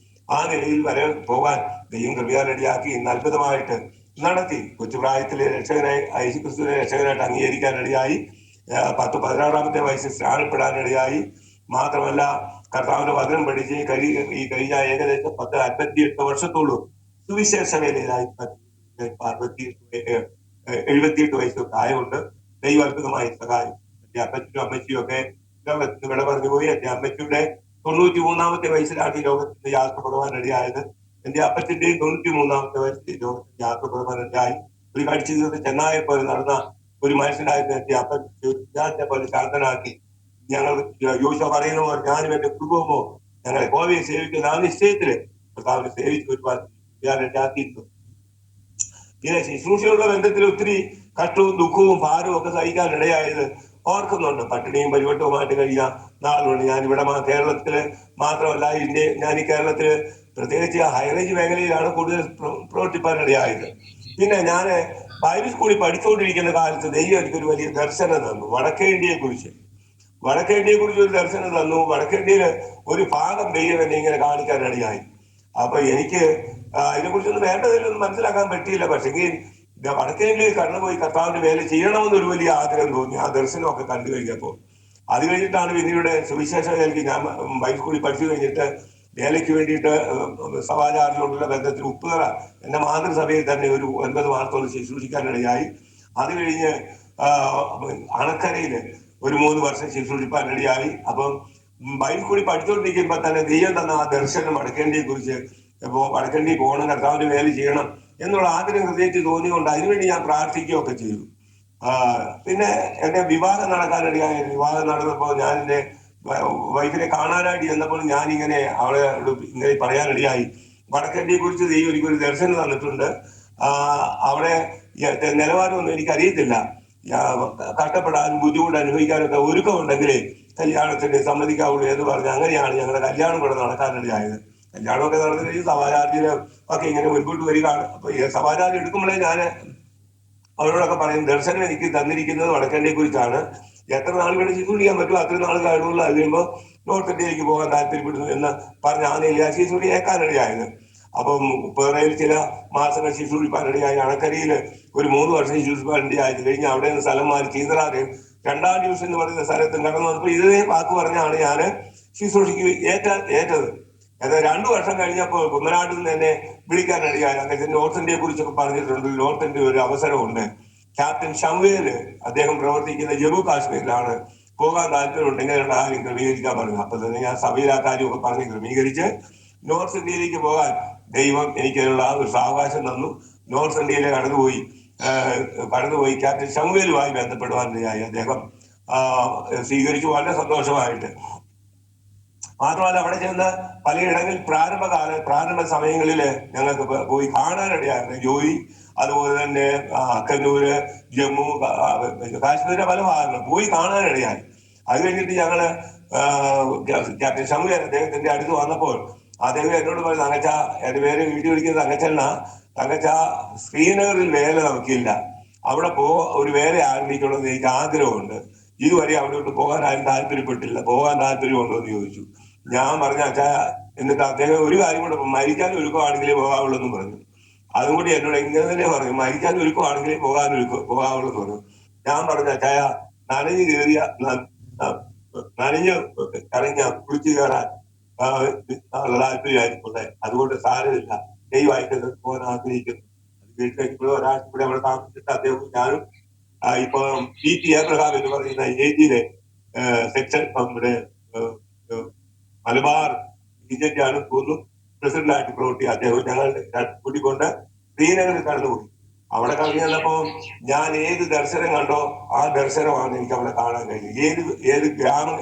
ആ നിലയിൽ വരെ പോകാൻ ദൈവം കൃപയാലടിയാക്കി ഇന്ന് അത്ഭുതമായിട്ട് നടത്തി. കൊച്ചുപ്രായത്തിലെ രക്ഷകനായി യേശുക്രിസ്തുവിനെ രക്ഷകനായിട്ട് അംഗീകരിക്കാനിടയായി. 16-ാമത്തെ വയസ്സിൽ സ്നാനപ്പെടാനിടയായി. മാത്രമല്ല കർത്താവിന്റെ വചനം പഠിച്ച് ഈ കഴിഞ്ഞ ഏകദേശം 58 വർഷത്തോളം സുവിശേഷ വേലയിലായി. 78 വയസ്സ് പ്രായമുണ്ട്. ദൈവം അത്ഭുതമായി സഹായം. എന്റെ അപ്പച്ചനും അമ്മച്ചിയും ഒക്കെ ലോകത്തിന് വിട പറഞ്ഞു പോയി. എന്റെ അമ്മച്ചിയുടെ 93-ാമത്തെ വയസ്സിലാണ് ഈ ലോകത്തിന് യാത്ര പുറവാനിടയായത്. എന്റെ അപ്പച്ചന്റെയും 93-ാമത്തെ വയസ്സിൽ ലോകത്തിന് യാത്ര പുറവാനിടയായി. ഒരു കാഴ്ച ജീവിതത്തിൽ ചെന്നായെ പോലെ നടന്ന ഒരു മനുഷ്യനായിരുന്നു എന്റെ അപ്പൻ. വിദ്യാർത്ഥിയെ പോലെ ശാന്തനാക്കി ഞങ്ങൾ യോശുവ പറയുന്ന പോലെ ഞാനും എന്റെ കുടുംബമോ ഞങ്ങളെ കോവയെ സേവിക്കുന്ന ആ നിശ്ചയത്തില് കർത്താവിനെ സേവിച്ച് ഒരുപാട് ആക്കിയിരുന്നു. പിന്നെ ശുശ്രൂഷയുള്ള ബന്ധത്തിൽ ഒത്തിരി കഷ്ടവും ദുഃഖവും ഭാരവും ഒക്കെ സഹിക്കാൻ ഇടയായത് ഓർക്കുന്നുണ്ട്. പട്ടിണിയും പരിവട്ടവുമായിട്ട് കഴിഞ്ഞ നാളുണ്ട്. ഞാനിവിടെ കേരളത്തില് മാത്രമല്ല, ഞാൻ ഈ കേരളത്തില് പ്രത്യേകിച്ച് ഹൈറേഞ്ച് മേഖലയിലാണ് കൂടുതൽ പ്രവർത്തിപ്പാനിടയായത്. പിന്നെ ഞാൻ ബൈബിൾ സ്കൂളിൽ പഠിച്ചുകൊണ്ടിരിക്കുന്ന കാലത്ത് ദൈവം എനിക്കൊരു വലിയ ദർശനം തന്നു. വടക്കേ ഇന്ത്യയെ കുറിച്ച് ഒരു ദർശനം തന്നു. വടക്കേ ഇന്ത്യയില് ഒരു ഭാഗം ദൈവം എന്നെ ഇങ്ങനെ കാണിക്കാനിടയായി. അപ്പൊ എനിക്ക് ഇതിനെക്കുറിച്ചൊന്നും വേണ്ടതിലൊന്നും മനസ്സിലാക്കാൻ പറ്റിയില്ല. പക്ഷെങ്കിൽ വടക്കേ ഇന്ത്യയിൽ കടന്നുപോയി കർത്താവിന്റെ വേല ചെയ്യണമെന്നൊരു വലിയ ആഗ്രഹം തോന്നി ആ ദർശനമൊക്കെ കണ്ടു കഴിഞ്ഞപ്പോൾ. അത് കഴിഞ്ഞിട്ടാണ് പിന്നീട് സുവിശേഷ വേലയ്ക്ക് ഞാൻ ബൈബിൾ സ്കൂളിൽ പഠിച്ചു കഴിഞ്ഞിട്ട് വേലയ്ക്ക് വേണ്ടിയിട്ട് സഭാചാരത്തിലോട്ടുള്ള ബന്ധത്തിൽ ഉപ്പുതറ എന്റെ മാതൃസഭയിൽ തന്നെ ഒരു 9 മാസത്തോളം ശുശ്രൂഷിക്കാനിടയായി. അത് കഴിഞ്ഞ് അണക്കരയില് ഒരു 3 വർഷം ശുശ്രൂഷിക്കാനിടയായി. അപ്പം ബൈബിൾ സ്കൂളിൽ പഠിച്ചുകൊണ്ടിരിക്കുമ്പോ തന്നെ ദൈവം തന്ന ആ ദർശനം വടക്കേണ്ടിയെ കുറിച്ച് വടക്കേണ്ടി പോകണം, കർത്താവിന്റെ വേല ചെയ്യണം എന്നുള്ള ആഗ്രഹം ഹൃദയത്തിൽ തോന്നിയുകൊണ്ട് അതിനുവേണ്ടി ഞാൻ പ്രാർത്ഥിക്കുകയൊക്കെ ചെയ്തു. പിന്നെ എന്റെ വിവാഹം നടക്കാനിടയായി. വിവാഹം നടന്നപ്പോൾ ഞാൻ എന്റെ വൈഫിനെ കാണാനായിട്ട് ചെന്നപ്പോൾ ഞാൻ ഇങ്ങനെ അവളെ ഇങ്ങനെ പറയാനിടയായി, വടക്കേണ്ടിയെ കുറിച്ച് ദൈവം എനിക്കൊരു ദർശനം തന്നിട്ടുണ്ട്. അവിടെ നിലവാരമൊന്നും എനിക്കറിയത്തില്ല, കഷ്ടപ്പെടാനും ബുദ്ധിമുട്ട് അനുഭവിക്കാനൊക്കെ ഒരുക്കമുണ്ടെങ്കിലേ കല്യാണത്തിന് സമ്മതിക്കാവുള്ളൂ എന്ന് പറഞ്ഞ് അങ്ങനെയാണ് ഞങ്ങളുടെ കല്യാണം കൂടെ നടക്കാനിടയായത്. കല്യാണമൊക്കെ നടന്നു കഴിഞ്ഞ് സഭാചാരത്തിന് ഒക്കെ ഇങ്ങനെ മുൻപോട്ട് വരികയാണ്. അപ്പൊ സഭാചാരം എടുക്കുമ്പോഴേ ഞാൻ അവരോടൊക്കെ പറയും, ദർശനം എനിക്ക് തന്നിരിക്കുന്നത് വടക്കേണ്ടിയെ കുറിച്ചാണ്. എത്ര നാൾ വേണ്ടി ശുശ്രൂഷിക്കാൻ പറ്റുമോ അത്രയും നാൾ കഴിയുള്ളൂ. അത് കഴിയുമ്പോൾ നോർത്ത് ഇന്ത്യയിലേക്ക് പോകാൻ താല്പര്യപ്പെടുന്നു എന്ന് പറഞ്ഞ് ആ ശുശ്രൂഷ ഏക്കാനിടയായത്. അപ്പം ഉപ്പേറയിൽ ചില മാസങ്ങൾ ശുശ്രൂഷിപ്പാനിടയായി. അണക്കരയിൽ ഒരു 3 വർഷം ശുശ്രൂഷിപ്പാനിടയായി. കഴിഞ്ഞ് അവിടെ നിന്ന് സ്ഥലം മാറി ചീന്തറാറ് 2ാം ഡിവിഷൻ എന്ന് പറയുന്ന സ്ഥലത്തും കടന്നു വന്നപ്പോൾ ഇതേ വാക്ക് പറഞ്ഞാണ് ഞാൻ ശുശ്രൂഷയ്ക്ക് ഏറ്റത്. അത് 2 വർഷം കഴിഞ്ഞപ്പോൾ കുമ്മനാട്ടിൽ നിന്ന് എന്നെ വിളിക്കാനിടയായി. അദ്ദേഹത്തിന് നോർത്ത് ഇന്ത്യയെ കുറിച്ചൊക്കെ പറഞ്ഞിട്ടുണ്ട്. നോർത്ത് ഇന്ത്യ ഒരു അവസരമുണ്ട്. ക്യാപ്റ്റൻ ഷംവേല് അദ്ദേഹം പ്രവർത്തിക്കുന്ന ജമ്മു കാശ്മീരിലാണ്. പോകാൻ താല്പര്യമുണ്ടെങ്കിൽ ആരും ക്രമീകരിക്കാൻ പറഞ്ഞു. അപ്പൊ തന്നെ ഞാൻ സഭയിൽ ആ കാര്യമൊക്കെ പറഞ്ഞ് ക്രമീകരിച്ച് നോർത്ത് ഇന്ത്യയിലേക്ക് പോകാൻ ദൈവം എനിക്കുള്ള ഒരു സാവകാശം തന്നു. നോർത്ത് ഇന്ത്യയിൽ കടന്നുപോയി ക്യാപ്റ്റൻ ഷംവേലുമായി ബന്ധപ്പെടുവാനിടയായി. അദ്ദേഹം സ്വീകരിച്ചു വളരെ സന്തോഷമായിട്ട്. മാത്രമല്ല അവിടെ ചെന്ന് പലയിടങ്ങളിൽ പ്രാരംഭ സമയങ്ങളിൽ ഞങ്ങൾക്ക് പോയി കാണാനിടയായിരുന്നു. ജോലി, അതുപോലെ തന്നെ അക്കന്നൂര്, ജമ്മു, കാശ്മീരിലെ പല ഭാഗങ്ങൾ പോയി കാണാനിടയായി. അത് കഴിഞ്ഞിട്ട് ഞങ്ങള് ക്യാപ്റ്റൻ ഷമുവേൽ അദ്ദേഹത്തിന്റെ അടുത്ത് വന്നപ്പോൾ അദ്ദേഹം എന്നോട് പറഞ്ഞു, തങ്കച്ച, എന്റെ പേര് വീഡിയോ വിളിക്കുന്നത് തങ്കച്ച ശ്രീനഗറിൽ വേല നമുക്കില്ല, അവിടെ ഒരു വേല ആരംഭിക്കണമെന്ന് എനിക്ക് ആഗ്രഹമുണ്ട്. ഇതുവരെ അവിടോട്ട് പോകാൻ ആരും താല്പര്യപ്പെട്ടില്ല, പോകാൻ താല്പര്യമുണ്ടോ എന്ന് ചോദിച്ചു. ഞാൻ പറഞ്ഞ അച്ഛാ, എന്നിട്ട് അദ്ദേഹം ഒരു കാര്യം കൂടെ, മരിക്കാൻ ഒരുക്കമാണെങ്കിലേ പോകാവുള്ളൂ എന്ന് പറഞ്ഞു. അതും കൂടി എന്നോട് ഇങ്ങനെ തന്നെ പറഞ്ഞു, മരിക്കാൻ ഒരുക്കമാണെങ്കിലേ പോകാവുള്ളൂ എന്ന് പറഞ്ഞു. ഞാൻ പറഞ്ഞ അച്ഛായ, നനഞ്ഞ് കരഞ്ഞ കുളിച്ചു കയറാൻ താല്പര്യമായിരിക്കുന്നത്, അതുകൊണ്ട് സാരമില്ല, ദൈവമായിട്ട് പോകാൻ ആഗ്രഹിക്കുന്നു. അത് കേട്ടുകഴിഞ്ഞപ്പോൾ ഒരാഴ്ച കൂടെ അവിടെ താമസിച്ചിട്ട് അദ്ദേഹം ഞാനും ഇപ്പൊ PT ഏബ്രഹാം എന്ന് പറയുന്ന ഏജിയിലെ സെക്ഷൻ നമ്മുടെ മലബാർ ബിജെപി ആണ് തോന്നുന്നു പ്രസിഡന്റായിട്ട് പ്രവർത്തി അദ്ദേഹം ഞങ്ങൾ കൂട്ടിക്കൊണ്ട് ശ്രീനഗറിൽ കടന്നുപോയി. അവിടെ കടന്നു ചെന്നപ്പോ ഞാൻ ഏത് ദർശനം കണ്ടോ ആ ദർശനമാണ് എനിക്ക് അവിടെ കാണാൻ കഴിഞ്ഞത്. ഏത് ഗ്രാമം,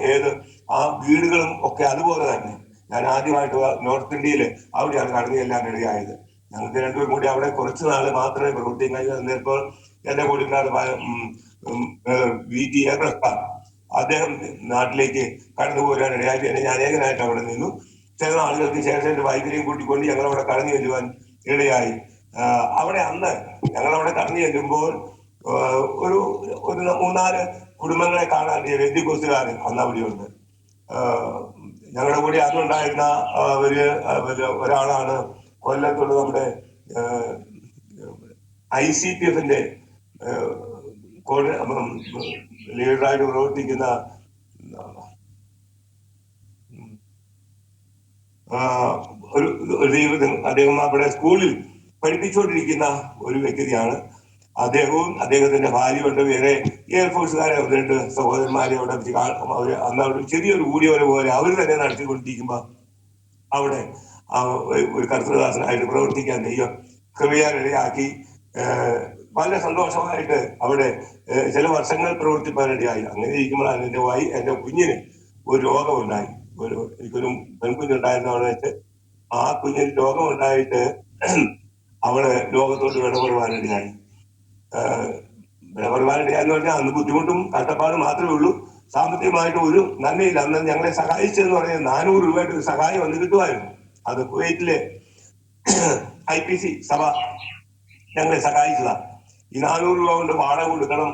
ആ വീടുകളും ഒക്കെ അതുപോലെ തന്നെ. ഞാൻ ആദ്യമായിട്ട് നോർത്ത് ഇന്ത്യയില് അവിടെയാണ് കടന്നു ചെല്ലാനിടയായത്. ഞങ്ങൾക്ക് രണ്ടുപേരും കൂടി അവിടെ കുറച്ച് നാൾ മാത്രമേ പ്രവർത്തിക്കാൻ കഴിഞ്ഞപ്പോൾ എന്റെ കൂടി VT ഏബ്രഹാം അദ്ദേഹം നാട്ടിലേക്ക് കടന്നു പോരാനിടയായി. ഞാൻ അനേകനായിട്ട് അവിടെ നിന്നു. ചില നാളുകൾക്ക് ശേഷം എന്റെ വൈദ്യുതിയും കൂട്ടിക്കൊണ്ട് ഞങ്ങൾ അവിടെ കടന്നു ചെല്ലുവാൻ ഇടയായി. അവിടെ അന്ന് ഞങ്ങളവിടെ കടന്നു ചെല്ലുമ്പോൾ ഒരു 3-4 കുടുംബങ്ങളെ കാണാൻ ബന്ധുക്കോസുകാർ അന്ന് അവിടെയുണ്ട്. ഞങ്ങളുടെ കൂടി അന്നുണ്ടായിരുന്ന ഒരാളാണ് കൊല്ലത്തുള്ള നമ്മുടെ ICPFന്റെ ലീഡറായിട്ട് പ്രവർത്തിക്കുന്ന ഒരു ദൈവത്തിന്, അദ്ദേഹം അവിടെ സ്കൂളിൽ പഠിപ്പിച്ചുകൊണ്ടിരിക്കുന്ന ഒരു വ്യക്തിയാണ്. അദ്ദേഹവും അദ്ദേഹത്തിന്റെ ഭാര്യയുണ്ട്, വേറെ എയർഫോഴ്സുകാരെ 2 സഹോദരന്മാരെ അവിടെ അന്ന് അവിടെ ചെറിയൊരു കൂടിയവരെ പോലെ അവർ തന്നെ നടത്തിക്കൊണ്ടിരിക്കുമ്പോ അവിടെ ഒരു കർത്തൃദാസനായിട്ട് പ്രവർത്തിക്കാൻ ദൈവം കൃപയാനിടയാക്കി. വളരെ സന്തോഷമായിട്ട് അവിടെ ചില വർഷങ്ങൾ പ്രവർത്തിപ്പാനിടയായി. അങ്ങനെ ഇരിക്കുമ്പോഴാണ് എന്റെ കുഞ്ഞിന് ഒരു രോഗമുണ്ടായി. എനിക്കൊരു പെൺകുഞ്ഞുണ്ടായിരുന്നു. അവിടെ വെച്ച് ആ കുഞ്ഞിന് രോഗമുണ്ടായിട്ട് അവള് ലോകത്തോട് വിടപെടുവാനിടയായി. വിളവെടുക്കാനിടയാന്ന് പറഞ്ഞാൽ അന്ന് ബുദ്ധിമുട്ടും കഷ്ടപ്പാടും മാത്രമേ ഉള്ളൂ. സാമ്പത്തികമായിട്ട് ഒരു നന്മയില്ല. അന്ന് ഞങ്ങളെ സഹായിച്ചതെന്ന് പറഞ്ഞാൽ 400 രൂപയായിട്ട് ഒരു സഹായം വന്ന് കിട്ടുമായിരുന്നു. അത് കുവൈറ്റിലെ IPC സഭ ഞങ്ങളെ സഹായിച്ചതാണ്. ഈ 400 രൂപ കൊണ്ട് വാടക കൊടുക്കണം,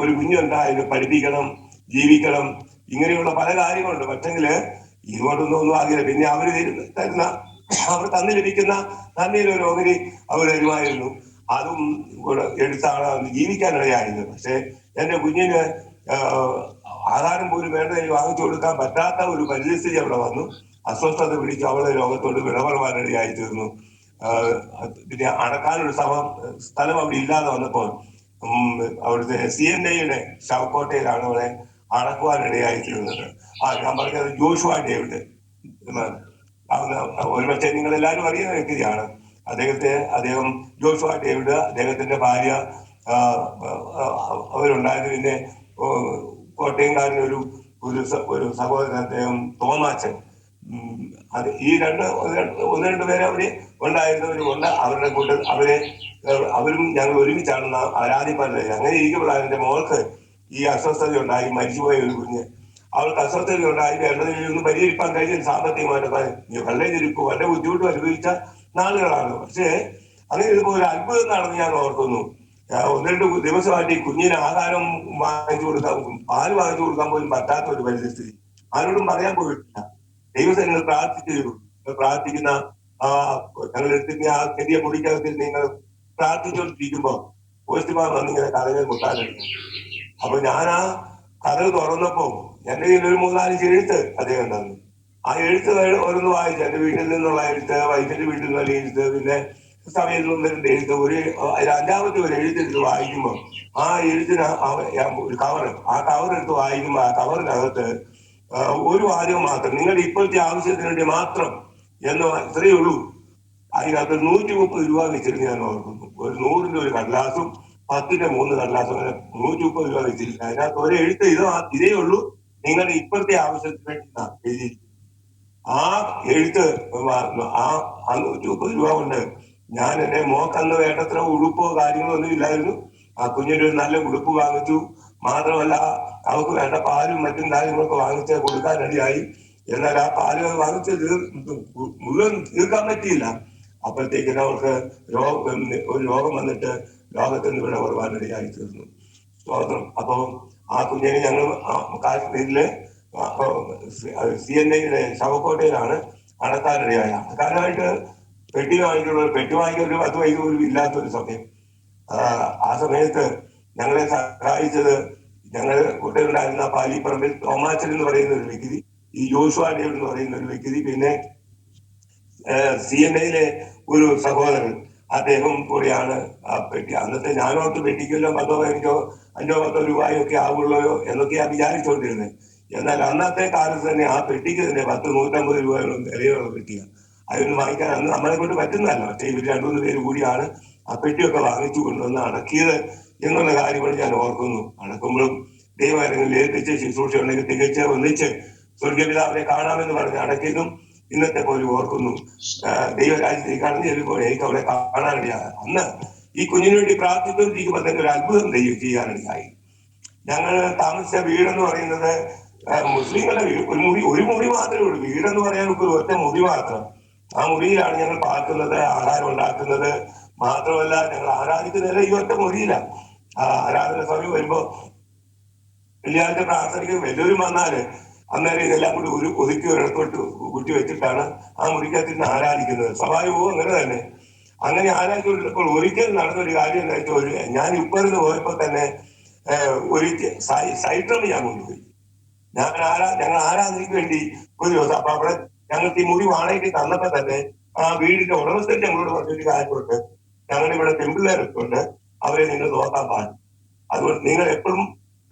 ഒരു കുഞ്ഞുണ്ടായാലും പഠിപ്പിക്കണം, ജീവിക്കണം, ഇങ്ങനെയുള്ള പല കാര്യങ്ങളുണ്ട്. പക്ഷെങ്കില് ഇതുകൊണ്ടൊന്നും ആകില്ല. പിന്നെ അവര് തരുന്ന, അവർ തന്നു ലഭിക്കുന്ന നന്ദിയിലോ ഓഹരി അവർ തരുമായിരുന്നു. അതും എടുത്താണ് ജീവിക്കാനിടയായത്. പക്ഷെ എന്റെ കുഞ്ഞിന് ആഹാരം പോലും വേണ്ട വാങ്ങിച്ചു കൊടുക്കാൻ പറ്റാത്ത ഒരു പരിസ്ഥിതി അവിടെ വന്നു. അസ്വസ്ഥത പിടിച്ച് അവളെ ലോകത്തോട് വിടപെടുവാനിടയായി തീർന്നു. പിന്നെ അടക്കാനൊരു സ്ഥലം അവിടെ ഇല്ലാതെ വന്നപ്പോൾ അവിടുത്തെ CNIയുടെ ശവക്കോട്ടയിലാണ് അവളെ അടക്കുവാനിടയായി തീർന്നത്. ഞാൻ പറഞ്ഞത് ജോഷുവ ഡേവിഡ്. ഒരുപക്ഷെ നിങ്ങൾ എല്ലാവരും അറിയുന്ന വ്യക്തിയാണ് അദ്ദേഹം ജോഷുവ ഡേവിഡ്, അദ്ദേഹത്തിന്റെ ഭാര്യ അവരുണ്ടായിരുന്നു. പിന്നെ കോട്ടയംകാരൻ ഒരു സഹോദരൻ, അദ്ദേഹം തോമാച്ചൻ. ഈ ഒന്ന് രണ്ട് പേരെ അവിടെ ഉണ്ടായിരുന്നവരുമുണ്ട്. അവരുടെ കൂട്ടത്തിൽ അവരും ഞങ്ങൾ ഒരുമിച്ചാണ് ആരാധിപ്പാനിടയായി. അങ്ങനെ ഇരിക്കുമ്പോഴാണ് എന്റെ മോൾക്ക് ഈ അസ്വസ്ഥത ഉണ്ടായി, മരിച്ചുപോയ ഒരു കുഞ്ഞ്. അവൾക്ക് അസ്വസ്ഥത ഉണ്ടായി വേണ്ടതിലൊന്നും പരിഹരിക്കാൻ കഴിഞ്ഞില്ല. സാമ്പത്തികമായിട്ട് വളരെ ചുരുക്കും വളരെ ബുദ്ധിമുട്ടും അനുഭവിച്ച നാളുകളാണ്. പക്ഷേ അങ്ങനെ ഇതുപോലെ ഒരു അത്ഭുതം നടന്ന് ഞാൻ ഓർക്കുന്നു. 1-2 ദിവസമായിട്ട് ഈ കുഞ്ഞിന് ആഹാരം വാങ്ങിച്ചു കൊടുക്കാൻ, പാല് വാങ്ങിച്ചു കൊടുക്കാൻ പോലും പറ്റാത്ത ഒരു പരിസ്ഥിതി. ആരോടും പറയാൻ പോയിട്ടില്ല. ദൈവത്തെ നിങ്ങൾ പ്രാർത്ഥിക്കുന്ന ഞങ്ങൾ എടുത്തിട്ട് ആ ചെറിയ മുറിക്കകത്തിൽ നിങ്ങൾ പ്രാർത്ഥിച്ചുകൊണ്ടിരിക്കുമ്പോ പോസ്റ്റ്മാൻ വന്നിങ്ങനെ കഥകൾ കൊട്ടാനുണ്ട്. അപ്പൊ ഞാൻ ആ കഥ തുറന്നപ്പോ എന്റെ കയ്യിൽ ഒരു 3-4 എഴുത്ത് അദ്ദേഹം തന്നു. ആ എഴുത്ത് ഓരോന്ന് വായിച്ചു. എന്റെ വീട്ടിൽ നിന്നുള്ള എഴുത്ത്, വൈഫിന്റെ വീട്ടിൽ നിന്നുള്ള എഴുത്ത്, പിന്നെ സഭയിൽ നിന്നൊരു എഴുത്ത്, ഒരു 5-ാമത്തെ ഒരു എഴുത്തെടുത്ത് വായിക്കുമ്പോൾ ആ എഴുത്തിന് ഒരു ആ കവർ എടുത്ത് വായിക്കുമ്പോൾ ആ കവറിനകത്ത് ഒരു വാചകം മാത്രം, നിങ്ങളുടെ ഇപ്പോഴത്തെ ആവശ്യത്തിന് വേണ്ടി മാത്രം എന്ന് ഇത്രയേ ഉള്ളൂ. അതിനകത്ത് 130 രൂപ വെച്ചിരുന്നു ഞാൻ ഓർക്കുന്നു. ഒരു 100-ന്റെ ഒരു കടലാസും 10-ന്റെ 3 കടലാസും, അങ്ങനെ 130 രൂപ വെച്ചിരിക്കുന്നു. അതിനകത്ത് ഒരു എഴുത്ത് ഇതേ ഉള്ളൂ, നിങ്ങളുടെ ഇപ്പോഴത്തെ ആവശ്യത്തിന് വേണ്ടി എഴുതിയിരിക്കുന്നു. ആ എഴുത്ത് ആ 130 രൂപ കൊണ്ട് ഞാൻ എന്റെ മോക്കന്ന് വേണ്ടത്ര ഉടുപ്പോ കാര്യങ്ങളോ ഒന്നും ഇല്ലായിരുന്നു. ആ കുഞ്ഞിന്റെ ഒരു നല്ല ഉടുപ്പ് വാങ്ങിച്ചു. മാത്രമല്ല അവർക്ക് വേണ്ട പാലും മറ്റും കാര്യങ്ങളൊക്കെ വാങ്ങിച്ച് കൊടുക്കാനിടയായി. എന്നാൽ ആ പാല് വാങ്ങിച്ച് മുഴുവൻ തീർക്കാൻ പറ്റിയില്ല. അപ്പോഴത്തേക്കിന് അവർക്ക് ഒരു രോഗം വന്നിട്ട് ലോകത്തിൽ നിന്ന് വിടപെടുവാനിടയായി തീർന്നു. സ്തോത്രം. അപ്പൊ ആ കുഞ്ഞിനെ ഞങ്ങൾ കാശ്മീരിലെ CNIയുടെ ശവക്കോട്ടയിലാണ് അടക്കാനിടയായ. അടക്കാനായിട്ട് പെട്ടി വാങ്ങിക്കാൻ ഒരു 10 പൈസ പോലും ഇല്ലാത്തൊരു സമയം. ആ സമയത്ത് ഞങ്ങളെ സഹായിച്ചത് ഞങ്ങളുടെ കൂട്ടത്തിലുണ്ടായിരുന്ന പാലിപ്പറമ്പിൽ തോമാച്ചൻ എന്ന് പറയുന്ന ഒരു വ്യക്തി, ഈ ജോഷുവ ഡേവിഡ് എന്ന് പറയുന്ന ഒരു വ്യക്തി, പിന്നെ CNIയിലെ ഒരു സഹോദരൻ, അദ്ദേഹം കൂടിയാണ് ആ പെട്ടി. അന്നത്തെ ഞാനോർത്ത് പെട്ടിക്കല്ലോ 5-10 രൂപയൊക്കെ ആവുള്ളൂ എന്നൊക്കെയാണ് വിചാരിച്ചുകൊണ്ടിരുന്നത്. എന്നാൽ അന്നത്തെ കാലത്ത് തന്നെ ആ പെട്ടിക്ക് തന്നെ 150 രൂപയോളം വിലയുള്ള പെട്ടിയാണ്. അതൊന്നും വാങ്ങിക്കാൻ അന്ന് നമ്മളെ കൊണ്ട് പറ്റുന്നതല്ല. പക്ഷേ ഇവർ 2-3 പേര് കൂടിയാണ് ആ പെട്ടിയൊക്കെ വാങ്ങിച്ചു കൊണ്ടുവന്ന് അടക്കിയത് എന്നുള്ള കാര്യങ്ങൾ ഞാൻ ഓർക്കുന്നു. അടക്കുമ്പോഴും ദൈവകാര്യങ്ങളിൽ ഏൽപ്പിച്ച് ശുശ്രൂഷ ഉണ്ടെങ്കിൽ തികച്ച് ഒന്നിച്ച് സ്വർഗപിതാവിനെ കാണാമെന്ന് പറഞ്ഞ് അടക്കിയതും ഇന്നത്തെ പോലും ഓർക്കുന്നു. ദൈവരാജ്യത്തേക്ക് കടന്നു ചെല്ലുമ്പോൾ എനിക്ക് അവിടെ കാണാനിടയായി. അന്ന് ഈ കുഞ്ഞിന് വേണ്ടി പ്രാർത്ഥിച്ചുകൊണ്ടിരിക്കുമ്പോൾ തന്നെ ഒരു അത്ഭുതം ചെയ്യാനിടയായി. ഞങ്ങൾ താമസിച്ച വീടെന്ന് പറയുന്നത് മുസ്ലിങ്ങളുടെ ഒരു മുറി മാത്രമേ ഉള്ളൂ. വീടെന്ന് പറയാൻ ഒരു ഒറ്റ മുറി മാത്രം. ആ മുറിയിലാണ് ഞങ്ങൾ പാർക്കുന്നത്, ആഹാരം ഉണ്ടാക്കുന്നത്. മാത്രമല്ല ഞങ്ങൾ ആരാധിക്കുന്നത് ഈ ഒറ്റ മുറിയിലാണ്. ആരാധന സമയം വരുമ്പോ വെള്ളിയാഴ്ച പ്രാർത്ഥനയ്ക്ക് വലിയൊരും വന്നാല് അന്നേരം ഇതെല്ലാം കൂടി ഒതുക്കി ഒരിടത്തോട്ട് കുട്ടി വെച്ചിട്ടാണ് ആ മുറിക്കകത്തിരുന്ന് ആരാധിക്കുന്നത്. സ്വാഭാവികവും അങ്ങനെ തന്നെ. അങ്ങനെ ആരാധിച്ചുകൊണ്ടിരുന്നപ്പോൾ ഒരിക്കൽ നടന്നൊരു കാര്യം എന്താ വെച്ചാൽ, ഞാൻ ഇപ്പറിന്ന് പോയപ്പോ തന്നെ ഒരു സൈറ്റം ഞാൻ കൊണ്ടുപോയി. ഞങ്ങൾ ആരാധനയ്ക്ക് വേണ്ടി ഒരു ദിവസം അപ്പൊ അവിടെ ഞങ്ങൾക്ക് ഈ മുറി വാടകയ്ക്ക് തന്നപ്പോ തന്നെ ആ വീടിന്റെ ഉടമസ്ഥൻ ഞങ്ങളോട് പറഞ്ഞൊരു കാര്യമുണ്ട്, ഞങ്ങളിവിടെ പെൺപിള്ളേരൊക്കെ അവരെ നിങ്ങൾ നോക്കാൻ പാടില്ല. അതുകൊണ്ട് നിങ്ങൾ എപ്പോഴും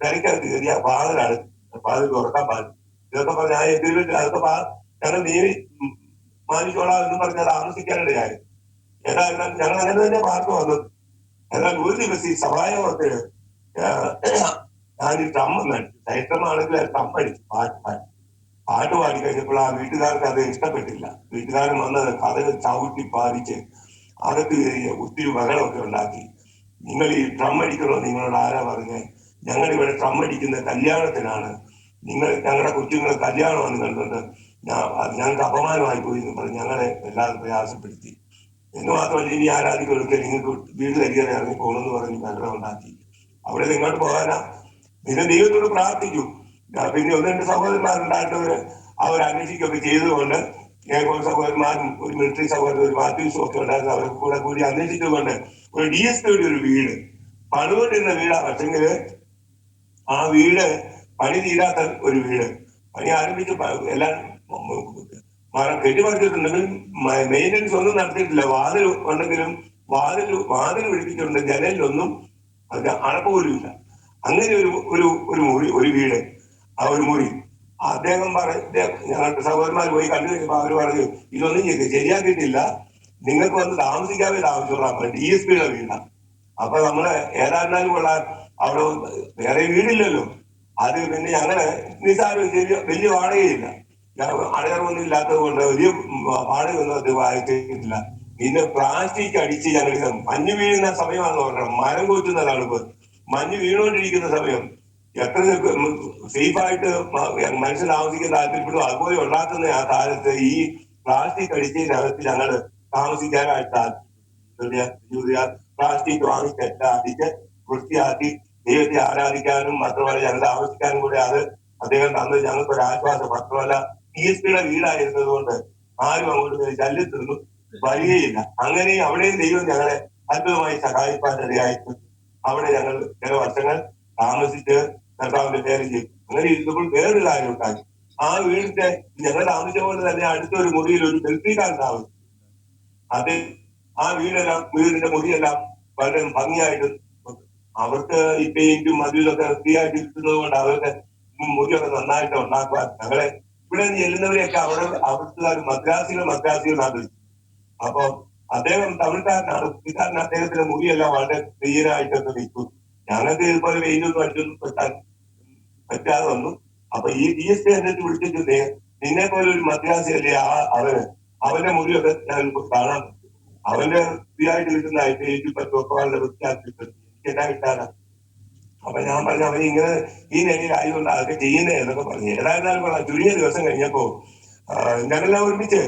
തിരക്കകത്ത് കയറിയ വാതിലാണ് തുറക്കാൻ പാടില്ല. ഇതൊക്കെ പറഞ്ഞ ആ എതിർവിട്ട് അതൊക്കെ ഞങ്ങൾ മാനിച്ചോളാം എന്ന് പറഞ്ഞാൽ താമസിക്കാനിടയായി. ഏതായാലും ഞങ്ങൾ അങ്ങനെ തന്നെ പാർട്ട് വന്നത്. എന്നാൽ ഒരു ദിവസം ഈ സഭായോഗത്തിന് ഞാനൊരു ട്രമ്മ നടിച്ചു. ചൈത്രമാണെങ്കിൽ ട്രമ്മടിച്ചു പാട്ട് പാടി കഴിഞ്ഞപ്പോൾ ആ വീട്ടുകാർക്ക് അത് ഇഷ്ടപ്പെട്ടില്ല. വീട്ടുകാരൻ വന്നത് കഥകൾ ചവിട്ടി പാലിച്ച് അകത്ത് കയറിയ ഒത്തിരി ബഹളമൊക്കെ ഉണ്ടാക്കി. നിങ്ങൾ ഈ ഡ്രം അടിക്കണോ, നിങ്ങളോട് ആരാ പറഞ്ഞേ? ഞങ്ങൾ ഇവിടെ ഡ്രം അടിക്കുന്ന കല്യാണത്തിനാണ്, നിങ്ങൾ ഞങ്ങളുടെ കൊച്ചുങ്ങളെ കല്യാണമാണ് കണ്ടുകൊണ്ട് ഞങ്ങൾക്ക് അപമാനമായി പോയി എന്ന് പറഞ്ഞ് ഞങ്ങളെ എല്ലാവരും പ്രയാസപ്പെടുത്തി. എന്ന് മാത്രമല്ല, ഇനി ആരാധികളൊക്കെ നിങ്ങൾക്ക് വീട് കരിയാൻ ഇറങ്ങി പോകണമെന്ന് പറഞ്ഞ് ബഹളം ഉണ്ടാക്കി. അവിടെ ഇങ്ങോട്ട് പോകാനാ? പിന്നെ ദൈവത്തോട് പ്രാർത്ഥിച്ചു. പിന്നെ ഒന്ന് രണ്ട് സഹോദരന്മാരുണ്ടായിട്ടവര് അവർ അന്വേഷിക്കുകയൊക്കെ ചെയ്തുകൊണ്ട്, കുറച്ച് സഹോദരന്മാരും ഒരു മിലിറ്ററി സഹോദരൻ, ഒരു മാത്യൂസും ഒക്കെ ഉണ്ടായിരുന്നു. അവർക്ക് കൂടി അന്വേഷിച്ചുകൊണ്ട് ഒരു DSPയുടെ ഒരു വീട് പണിതുകൊണ്ടിരുന്ന വീടാ. പക്ഷെങ്കില് ആ വീട് പണി തീരാത്ത ഒരു വീട്. പണി ആരംഭിച്ച് എല്ലാം കെട്ടിമറിച്ചിട്ടുണ്ടെങ്കിലും മെയിൻ്റനൻസ് ഒന്നും നടത്തിയിട്ടില്ല. വാതിൽ ഉണ്ടെങ്കിലും വാതിൽ പിടിപ്പിച്ചിട്ടുണ്ട്, ജനലിലൊന്നും അടപ്പ് പോലും ഇല്ല. അങ്ങനെ ഒരു വീട്, ആ ഒരു മുറി അദ്ദേഹം ഞങ്ങളുടെ സഹോദരന്മാർ പോയി കണ്ടു കഴിഞ്ഞപ്പോ അവര് പറഞ്ഞു, ഇതൊന്നും ശരിയാക്കിയിട്ടില്ല, നിങ്ങൾക്ക് വന്ന് താമസിക്കാവേ താമസിച്ചോളാം, DSPയുടെ വീടാണ്. അപ്പൊ നമ്മള് ഏതായിരുന്നാലും കൊള്ളാൻ, അവിടെ വേറെ വീടില്ലല്ലോ. അത് പിന്നെ ഞങ്ങള് നിസ്സാരം, വലിയ വാടകയില്ല, അടയറൊന്നും ഇല്ലാത്തത് കൊണ്ട് വലിയ വാടകയൊന്നും അത് വായിക്കില്ല. പിന്നെ പ്ലാസ്റ്റിക് അടിച്ച് ഞങ്ങൾ മഞ്ഞ് വീഴുന്ന സമയമാണെന്ന് പറഞ്ഞത്, മരം കൊത്തുന്ന തണുപ്പ്, മഞ്ഞ് വീണുകൊണ്ടിരിക്കുന്ന സമയം, എത്ര സേഫായിട്ട് മനുഷ്യൻ താമസിക്കാൻ താല്പര്യപ്പെടും അതുപോലെ ഉണ്ടാക്കുന്ന ആ കാലത്ത് ഈ പ്ലാസ്റ്റിക് അടിച്ചതിനകത്ത് ഞങ്ങൾ താമസിക്കാനായിട്ട് പ്ലാസ്റ്റിക് വാങ്ങിച്ചെല്ലാം അടിച്ച് വൃത്തിയാക്കി ദൈവത്തെ ആരാധിക്കാനും മാത്രമല്ല ഞങ്ങൾ താമസിക്കാനും കൂടെ അത് അദ്ദേഹം തന്നത് ഞങ്ങൾക്ക് ഒരു ആശ്വാസം. മാത്രമല്ല DSPയുടെ വീടായിരുന്നത് കൊണ്ട് ആരും അങ്ങോട്ട് ശല്യത്തിനൊന്നും വരികയില്ല. അങ്ങനെ അവിടെയും ദൈവം ഞങ്ങളെ അത്ഭുതമായി സഹായിപ്പാനിടയായിട്ട് അവിടെ ഞങ്ങൾ ചില വർഷങ്ങൾ താമസിച്ച് കർത്താവിന്റെ പേര് ചെയ്തു. അങ്ങനെ ഇരുന്നപ്പോൾ വേറൊരു കാര്യം ഉണ്ടായി. ആ വീടിന്റെ ഞങ്ങൾ താമസിച്ച പോലെ തന്നെ അടുത്തൊരു മുറിയിൽ ഒരു മിലിറ്ററിക്കാരൻ താമസിച്ചു. അത് ആ വീടിന്റെ മുറിയെല്ലാം വളരെ ഭംഗിയായിട്ട്, അവർക്ക് ഈ പെയിന്റും അതിലൊക്കെ ഫ്രീ ആയിട്ട് കിട്ടുന്നത് കൊണ്ട് അവർക്ക് മുറിയൊക്കെ നന്നായിട്ട് ഉണ്ടാക്കുവാൻ ഞങ്ങളെ ഇവിടെ ചെല്ലുന്നവരെയൊക്കെ അവിടുത്തെ മദ്രാസികളാണ് വിളിച്ചത്. അപ്പൊ അദ്ദേഹം തമിഴ്ക്കാരനാണ്, പുള്ളിക്കാരൻ അദ്ദേഹത്തിന്റെ മുറിയെല്ലാം വളരെ ക്ലിയറായിട്ടൊക്കെ വിൽക്കും. ഞങ്ങൾക്ക് ഇതുപോലെ വെയിലൊന്നും അടിച്ചൊന്നും പറ്റാതെ വന്നു. അപ്പൊ ഈ DSP എന്നിട്ട് വിളിച്ചിട്ട്, നിന്നെ പോലെ ഒരു മദ്രാസിയല്ലേ അവന്റെ മുറിയൊക്കെ ഞാൻ കാണാൻ പറ്റും, അവന്റെ ഫ്രീ ആയിട്ട് കിട്ടുന്നതായിട്ട് എനിക്ക് പറ്റുമൊക്കെ വളരെ വൃത്തിയാക്കിയിട്ട് എനിക്ക് എന്നാ കിട്ടാനാ. അപ്പൊ ഞാൻ പറഞ്ഞു, അവൻ ഇങ്ങനെ ഈ നിലയിലായതുകൊണ്ട് അതൊക്കെ ചെയ്യുന്നേ എന്നൊക്കെ പറഞ്ഞു. ഏതായിരുന്നാലും കൊള്ളാം, ചുരുങ്ങിയ ദിവസം കഴിഞ്ഞപ്പോ ഞങ്ങളെല്ലാം ഒരുമിച്ച്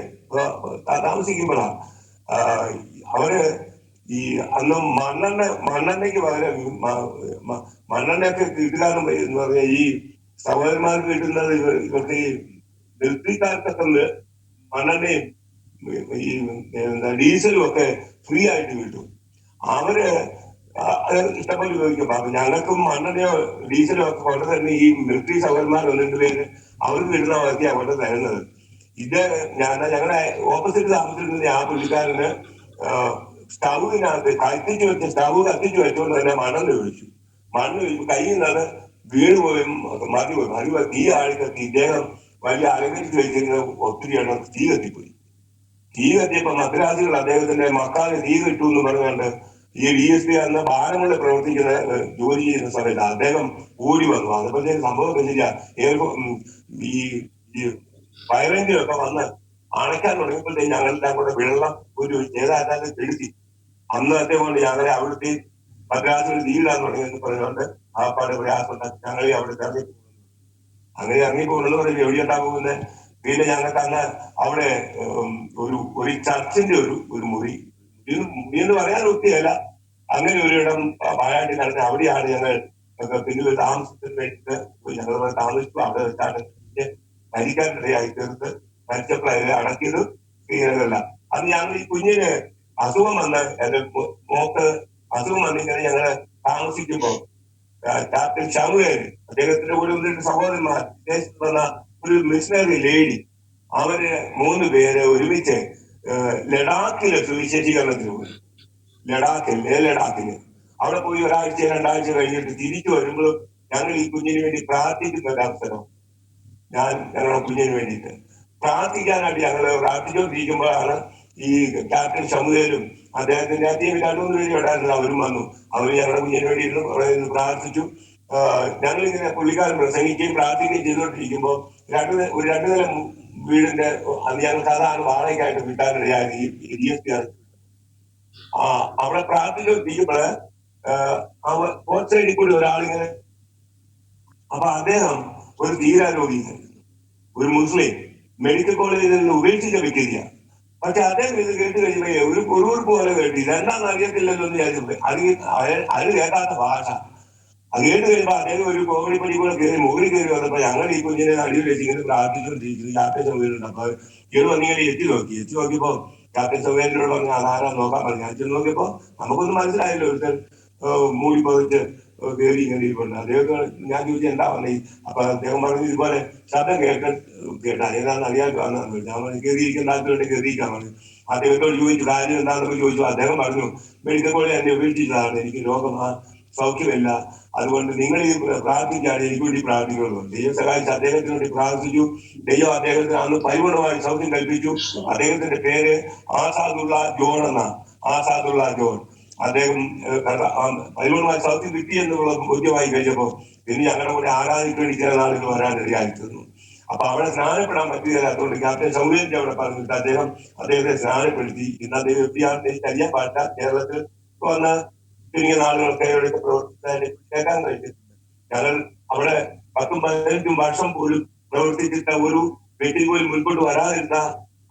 താമസിക്കുമ്പോഴാ അവര് ഈ അന്ന് മണ്ണെണ്ണയ്ക്ക് പകരം മണ്ണെണ്ണയൊക്കെ കിട്ടുകാരണം എന്ന് പറഞ്ഞാൽ ഈ സഹോദരന്മാർക്ക് കിട്ടുന്നത് ഇവർക്ക് ഈ മിലിറ്ററിക്കാർക്കൊക്കെ മണ്ണെണ്ണയും ഈ ഡീസലും ഒക്കെ ഫ്രീ ആയിട്ട് കിട്ടും. അവര് ഇഷ്ടംപോലെ ഉപയോഗിക്കും. അപ്പൊ ഞങ്ങൾക്കും മണ്ണെണ്ണയോ ഡീസലോ ഒക്കെ കൊണ്ട് തന്നെ ഈ മിലിറ്ററി സഹോദരന്മാർ ഒന്നിന്റെ പേര് അവർക്ക് കിട്ടുന്ന വകയാണ് കൊണ്ട് തരുന്നത്. ഇത് ഞങ്ങളുടെ ഓപ്പോസിറ്റ് താമസിച്ചിരുന്ന ആ പുള്ളിക്കാരന് സ്റ്റൗവിനകത്ത് സ്റ്റൗ കത്തിച്ചു വെച്ചുകൊണ്ട് തന്നെ മണ്ണെണ്ണ ഒഴിച്ചു. കയ്യിൽ നിന്നത് വീണ് പോയി മതി തീ ആളിക്കത്തി ഇദ്ദേഹം വലിയ അലങ്കരിച്ച് വെച്ചിരുന്ന ഒത്തിരി എണ്ണം തീ കത്തിപ്പോയി. തീ കത്തിയപ്പോ മദ്രാസികൾ അദ്ദേഹത്തിന്റെ മക്കാന് തീ കിട്ടു എന്ന് പറഞ്ഞുകൊണ്ട് ഈ DSP എന്ന ഭാരങ്ങളിൽ പ്രവർത്തിക്കുന്ന ജോലി ചെയ്യുന്ന സമയത്ത് അദ്ദേഹം ഓടി വന്നു. അതുപോലെ സംഭവം ശരിയാ, ഈ ഫയർ എഞ്ചിനൊക്കെ വന്ന് അണയ്ക്കാൻ തുടങ്ങിയപ്പോഴത്തേക്ക് ഞങ്ങളെല്ലാം കൂടെ വെള്ളം ഒരു ഏതായാലും കെടുത്തി. അന്ന് അദ്ദേഹം കൊണ്ട് ഞങ്ങളെ അവിടുത്തെ മദ്രാസിൽ തീയിടാൻ തുടങ്ങിയെന്ന് പറഞ്ഞുകൊണ്ട് ആ പാട് പ്രയാസം ഞങ്ങളെ അവിടെ ഇറങ്ങി പോകുന്നത് പറഞ്ഞ് എവിടെയുണ്ടാ പോകുന്നത്. പിന്നെ ഞങ്ങൾക്ക് അന്ന് അവിടെ ഒരു ചർച്ചിന്റെ ഒരു മുറി എന്ന് പറയാൻ ഒത്തിരിയല്ല, അങ്ങനെ ഒരു ഇടം പാലാട്ടി നടത്തി അവിടെയാണ് ഞങ്ങൾ പിന്നെ താമസത്തിന് വേണ്ടിയിട്ട് ഞങ്ങൾ താമസിച്ചു. അവിടെ വെച്ചാണ് മരിക്കാനിടയായി തീർത്ത് മരിച്ചപ്പോൾ അടക്കിയത് ക്രിയകളല്ല. അന്ന് ഞങ്ങൾ ഈ കുഞ്ഞിന് അസുഖം വന്ന് എന്റെ മോക്ക് അസുഖം വന്നിങ്ങനെ ഞങ്ങള് താമസിക്കുമ്പോ ക്യാപ്റ്റൻ ഷമുവേൽ അദ്ദേഹത്തിന്റെ കൂടെ വന്നിട്ട് സഹോദരന്മാർ വിദേശത്ത് വന്ന ഒരു മിഷണറി ലേഡി, അവര് 3 പേര് ഒരുമിച്ച് ലഡാക്കില് സുവിശേഷീകരണത്തിന് പോയി. ലഡാക്കില് അവിടെ പോയി 1-2 ആഴ്ച കഴിഞ്ഞിട്ട് തിരിച്ചു വരുമ്പോഴും ഞങ്ങൾ ഈ കുഞ്ഞിന് വേണ്ടി പ്രാർത്ഥിക്കുന്ന ഒരു അവസരം, ഞങ്ങളുടെ കുഞ്ഞിന് വേണ്ടിയിട്ട് പ്രാർത്ഥിക്കാനായിട്ട് ഞങ്ങൾ പ്രാർത്ഥിച്ചുകൊണ്ടിരിക്കുമ്പോഴാണ് ഈ ക്യാപ്റ്റൻ ഷമുവേലും അദ്ദേഹത്തിന്റെ അധികം 2-3 പേര് ഉണ്ടായിരുന്നു. അവരും വന്നു. അവര് ഞങ്ങളുടെ കുഞ്ഞിന് വേണ്ടി ഇരുന്ന് പ്രാർത്ഥിച്ചു. ഞങ്ങളിങ്ങനെ പുള്ളിക്കാരൻ പ്രസംഗിക്കുകയും പ്രാർത്ഥിക്കുകയും ചെയ്തുകൊണ്ടിരിക്കുമ്പോൾ ഒരു 2 നില വീടിന്റെ ഞങ്ങൾ സാധാരണ വാടകയ്ക്കായിട്ട് കിട്ടാനിടയായി ഈ DSP അവിടെ പ്രാർത്ഥിച്ചുകൊണ്ടിരിക്കുമ്പോഴ് ഫോർത്ത് സൈഡിൽ കൂടി ഒരാളിങ്ങനെ, അപ്പൊ അദ്ദേഹം ഒരു തീരാരോഗിയാണ്, ഒരു മുസ്ലിം, മെഡിക്കൽ കോളേജിൽ നിന്ന് ഉപേക്ഷിച്ച വ്യക്തിയാണ്. പക്ഷെ അദ്ദേഹം ഇത് കേട്ട് കഴിയുമ്പോ ഒരു കുറുകുറുപ്പ് പോലെ കേട്ടില്ല, എന്താണെന്ന് അറിയത്തില്ലല്ലോ എന്ന് വിചാരിച്ചു. അത് കേൾക്കാത്ത ഭാഷ അത് കേട്ട് കഴിയുമ്പോ അദ്ദേഹം ഒരു കോമഡി പടി കൂടെ കയറി മുകളിൽ കയറി വന്നപ്പോ ഞങ്ങൾ ഈ കുഞ്ഞിനെ അടിയിൽ വെച്ച് ഇങ്ങനെ പ്രാർത്ഥിച്ചുകൊണ്ടിരിക്കുന്നു. ക്യാപ്റ്റൻ സൗകര്യം. അപ്പൊ ഇയാൾ വന്നിങ്ങനെ എത്തി നോക്കിയപ്പോ ക്യാപ്റ്റൻ സൗകര്യനോട് പറഞ്ഞ അതാരാ നോക്കാൻ പറഞ്ഞു. ഞാൻ ചെന്ന് നോക്കിയപ്പോ നമുക്കൊന്നും മനസ്സിലായില്ലോ, ഒരുത്തൻ മൂടി പതിച്ച് കയറി ഇങ്ങനെ ഇരിപ്പുണ്ട്. അദ്ദേഹം ഞാൻ ചോദിച്ചു എന്താ പറഞ്ഞു. അപ്പൊ അദ്ദേഹം പറഞ്ഞു ഇതുപോലെ ശബ്ദം കേട്ടാ ഏതാണെന്ന് അറിയാൻ വന്നു. ഞാൻ പറഞ്ഞു കയറിയിരിക്കുന്ന ആൾക്കുവേണ്ടി കയറിയിരിക്കാൻ പറഞ്ഞു. അദ്ദേഹത്തോട് ചോദിച്ചു കാര്യം എന്താണെന്നൊക്കെ ചോദിച്ചു. അദ്ദേഹം പറഞ്ഞു മെഡിക്കൽ കോളേജ് എന്നെ ഉപേക്ഷിച്ചതാണ്, എനിക്ക് രോഗം സൗഖ്യമില്ല, അതുകൊണ്ട് നിങ്ങൾ ഈ പ്രാർത്ഥിക്കുകയാണ്, എനിക്ക് വേണ്ടി പ്രാർത്ഥിക്കുള്ളൂ. ദൈവം സഹായിച്ച് അദ്ദേഹത്തിന് വേണ്ടി പ്രാർത്ഥിച്ചു. ദൈവം അദ്ദേഹത്തിന് അന്ന് പരിപൂർണമായി സൗഖ്യം കൽപ്പിച്ചു. അദ്ദേഹത്തിന്റെ പേര് ആസാദുള്ള ജോൺ എന്നാണ്. ആസാദുള്ള ജോൺ. അദ്ദേഹം പരിപൂർണമായി സൗഖ്യം കിട്ടി എന്നുള്ള ബോധ്യമായി കഴിഞ്ഞപ്പോ പിന്നെ ഞങ്ങളുടെ കൂടെ ആരാധിക്കേണ്ടി ചില നാളുകൾ വരാനിടയായിരുന്നു. അപ്പൊ അവിടെ സ്നാനപ്പെടാൻ പറ്റുകയില്ല. അതുകൊണ്ട് ക്യാപ്റ്റൻ സൗകര്യത്തെ അവിടെ പറഞ്ഞിട്ട് അദ്ദേഹത്തെ സ്നാനപ്പെടുത്തി. ഇന്ന് അദ്ദേഹം അറിയാൻ പാടില്ല, കേരളത്തിൽ വന്ന് ചുരുങ്ങിയ നാളുകളൊക്കെ ഇവിടുത്തെ പ്രവർത്തിക്കാൻ കേൾക്കാൻ കഴിഞ്ഞിട്ടുണ്ട്. ഞങ്ങൾ അവിടെ 10-15 വർഷം പോലും പ്രവർത്തിച്ചിട്ട ഒരു വ്യക്തി പോലും മുൻപോട്ട് വരാതിരുന്ന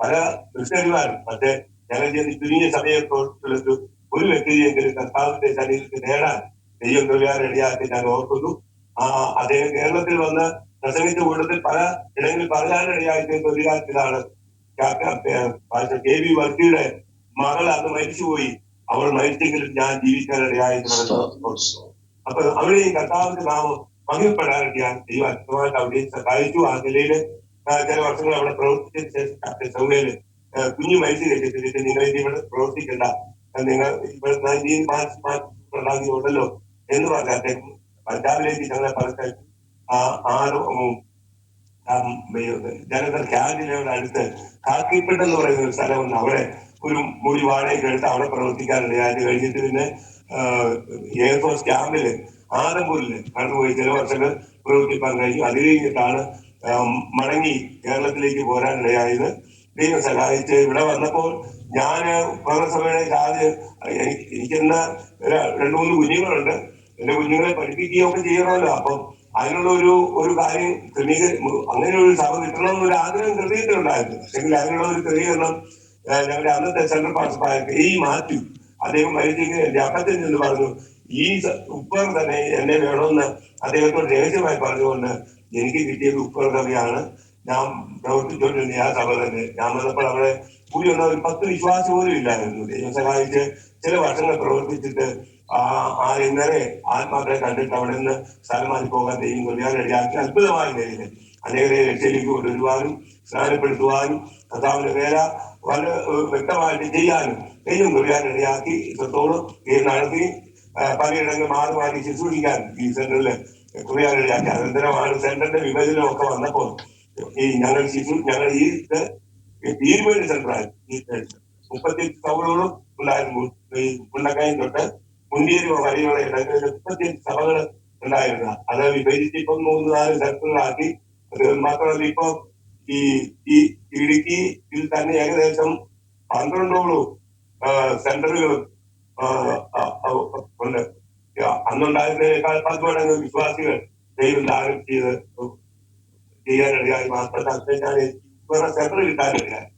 പല ക്രിസ്ത്യാനിമാരും. പക്ഷെ ഞങ്ങൾ ചുരുങ്ങിയ സമയ പ്രവർത്തികൾക്ക് ഒരു വ്യക്തിയെങ്കിലും കർത്താവിന്റെ ശരീരത്തിൽ നേടാൻ ദൈവം തൊഴിലാളിയാക്കി ഞാൻ ഓർക്കുന്നു. അദ്ദേഹം കേരളത്തിൽ വന്ന് പ്രസംഗിച്ച കൂട്ടത്തിൽ പല ഇടങ്ങളിൽ പറയാനിടയായിട്ട് തൊഴിലാക്കിയതാണ് കെ വി വർക്കിയുടെ മകൾ അന്ന് മരിച്ചുപോയി. അവൾ മരിച്ചെങ്കിലും ഞാൻ ജീവിക്കാനിടയായിട്ട്. അപ്പൊ അവിടെയും കർത്താവിന്റെ നാമം മഹിമപ്പെടാനിടയാൻ ദൈവം അത്യമായിട്ട് അവിടെയും സഹായിച്ചു. ആ നിലയിൽ ചില വർഷങ്ങൾ അവിടെ പ്രവർത്തിച്ചതിന് ശേഷം സൗകര്യ കുഞ്ഞു മരിച്ചു കഴിഞ്ഞിട്ട് നിങ്ങൾ ഇനി ഇവിടെ പ്രവർത്തിക്കണ്ട, നിങ്ങൾ ഇവിടെ 19 മാർച്ച് ഉണ്ടാക്കിയുണ്ടല്ലോ എന്ന് പറഞ്ഞ അദ്ദേഹം പഞ്ചാബിലേക്ക് ഞങ്ങളെ പറഞ്ഞയച്ചു. ജനതൽ ക്യാൻറ്റീനോട് അടുത്ത് കാക്കിപ്പെട്ട് എന്ന് പറയുന്ന ഒരു സ്ഥലമുണ്ട്. അവിടെ ഒരു മുറി വാടകയ്ക്ക് എടുത്ത് അവിടെ പ്രവർത്തിക്കാനിടയായിട്ട് കഴിഞ്ഞിട്ട് പിന്നെ എയർഫോഴ്സ് ക്യാമ്പില് ആലമ്പൂരില് കടന്നുപോയി ചില വർഷങ്ങൾ പ്രവർത്തിക്കാൻ കഴിഞ്ഞു. അത് കഴിഞ്ഞിട്ടാണ് മടങ്ങി കേരളത്തിലേക്ക് പോരാനിടയായത്. ദൈവം സഹായിച്ച് ഇവിടെ വന്നപ്പോൾ ഞാന് പൗരസഭയുടെ ആദ്യം എനിക്കെന്ന 2-3 കുഞ്ഞുങ്ങളുണ്ട്. എന്റെ കുഞ്ഞുങ്ങളെ പഠിപ്പിക്കുകയൊക്കെ ചെയ്യണമല്ലോ. അപ്പം അതിനുള്ള ഒരു കാര്യം അങ്ങനെ ഒരു സഭ കിട്ടണമെന്നൊരു ആഗ്രഹം ഹൃദയത്തിലുണ്ടായിരുന്നു. പക്ഷെങ്കിൽ അതിനുള്ള ഒരു ക്രമീകരണം ഞങ്ങളുടെ അന്നത്തെ സെൻട്രൽ പാസ്റ്ററായ മാത്യു അദ്ദേഹം മരിച്ചെങ്കിൽ എന്റെ അപ്പത്തിൽ നിന്ന് പറഞ്ഞു ഈ ഉപ്പർ തന്നെ എന്നെ വേണമെന്ന് അദ്ദേഹത്തോട് രഹസ്യമായി പറഞ്ഞുകൊണ്ട് എനിക്ക് കിട്ടിയത് ഉപ്പർ സഭയാണ്. ഞാൻ പ്രവർത്തിച്ചുകൊണ്ടിരുന്ന ആ സഭ തന്നെ. ഞാൻ വന്നപ്പോൾ അവിടെ കൂടിയുള്ള ഒരു 10 വിശ്വാസം പോലും ഇല്ലായിരുന്നു. ദൈവം സഹായിച്ച് ചില വർഷങ്ങൾ പ്രവർത്തിച്ചിട്ട് ഇന്നലെ ആത്മാക്കളെ കണ്ടിട്ട് അവിടെ നിന്ന് സ്ഥലം മാറി പോകാൻ ദൈവം കൊല്ലാനിടയാക്കി അത്ഭുതമായ നിലയിൽ അനേകരെ രക്ഷയിലേക്ക് കൊണ്ടുവരുവാനും സ്നാനപ്പെടുത്തുവാനും കർത്താവിന്റെ വേല വളരെ വ്യക്തമായിട്ട് ചെയ്യാനും ദൈവം കൊല്ലാനിടയാക്കി ഇത്രത്തോളം നടത്തി പലയിടങ്ങൾ മാറി മാറി ശുശ്രൂഷിക്കാൻ ഈ സെന്ററിൽ കൊല്ലാനിടയാക്കി. അനന്തരമാണ് സെന്ററിന്റെ വിഭജനമൊക്കെ വന്നപ്പോൾ ഞങ്ങൾ ഈ തീരുമാന സെന്ററായി 38 സഭകളും ഉണ്ടായിരുന്നു. ഈ മുണ്ടക്കയം തൊട്ട് മുണ്ടിയേരി വരെയുള്ള ഇടങ്ങളിൽ 38 സഭകൾ ഉണ്ടായിരുന്ന അത് വിഭജിച്ച് ഇപ്പം 3-4 സെന്ററുകളാക്കി. അത് മാത്രമല്ല ഇപ്പൊ ഈ ഇടുക്കിയിൽ തന്നെ ഏകദേശം 12ഓളം സെന്ററുകളും ഉണ്ട്. അന്നുണ്ടായിരുന്നതിനേക്കാൾ 10 മടങ്ങ് വിശ്വാസികൾ ദൈവം ദാനം ചെയ്യാനിടയായി. മാത്രമല്ല സെന്റർ കിട്ടാനിടയായി.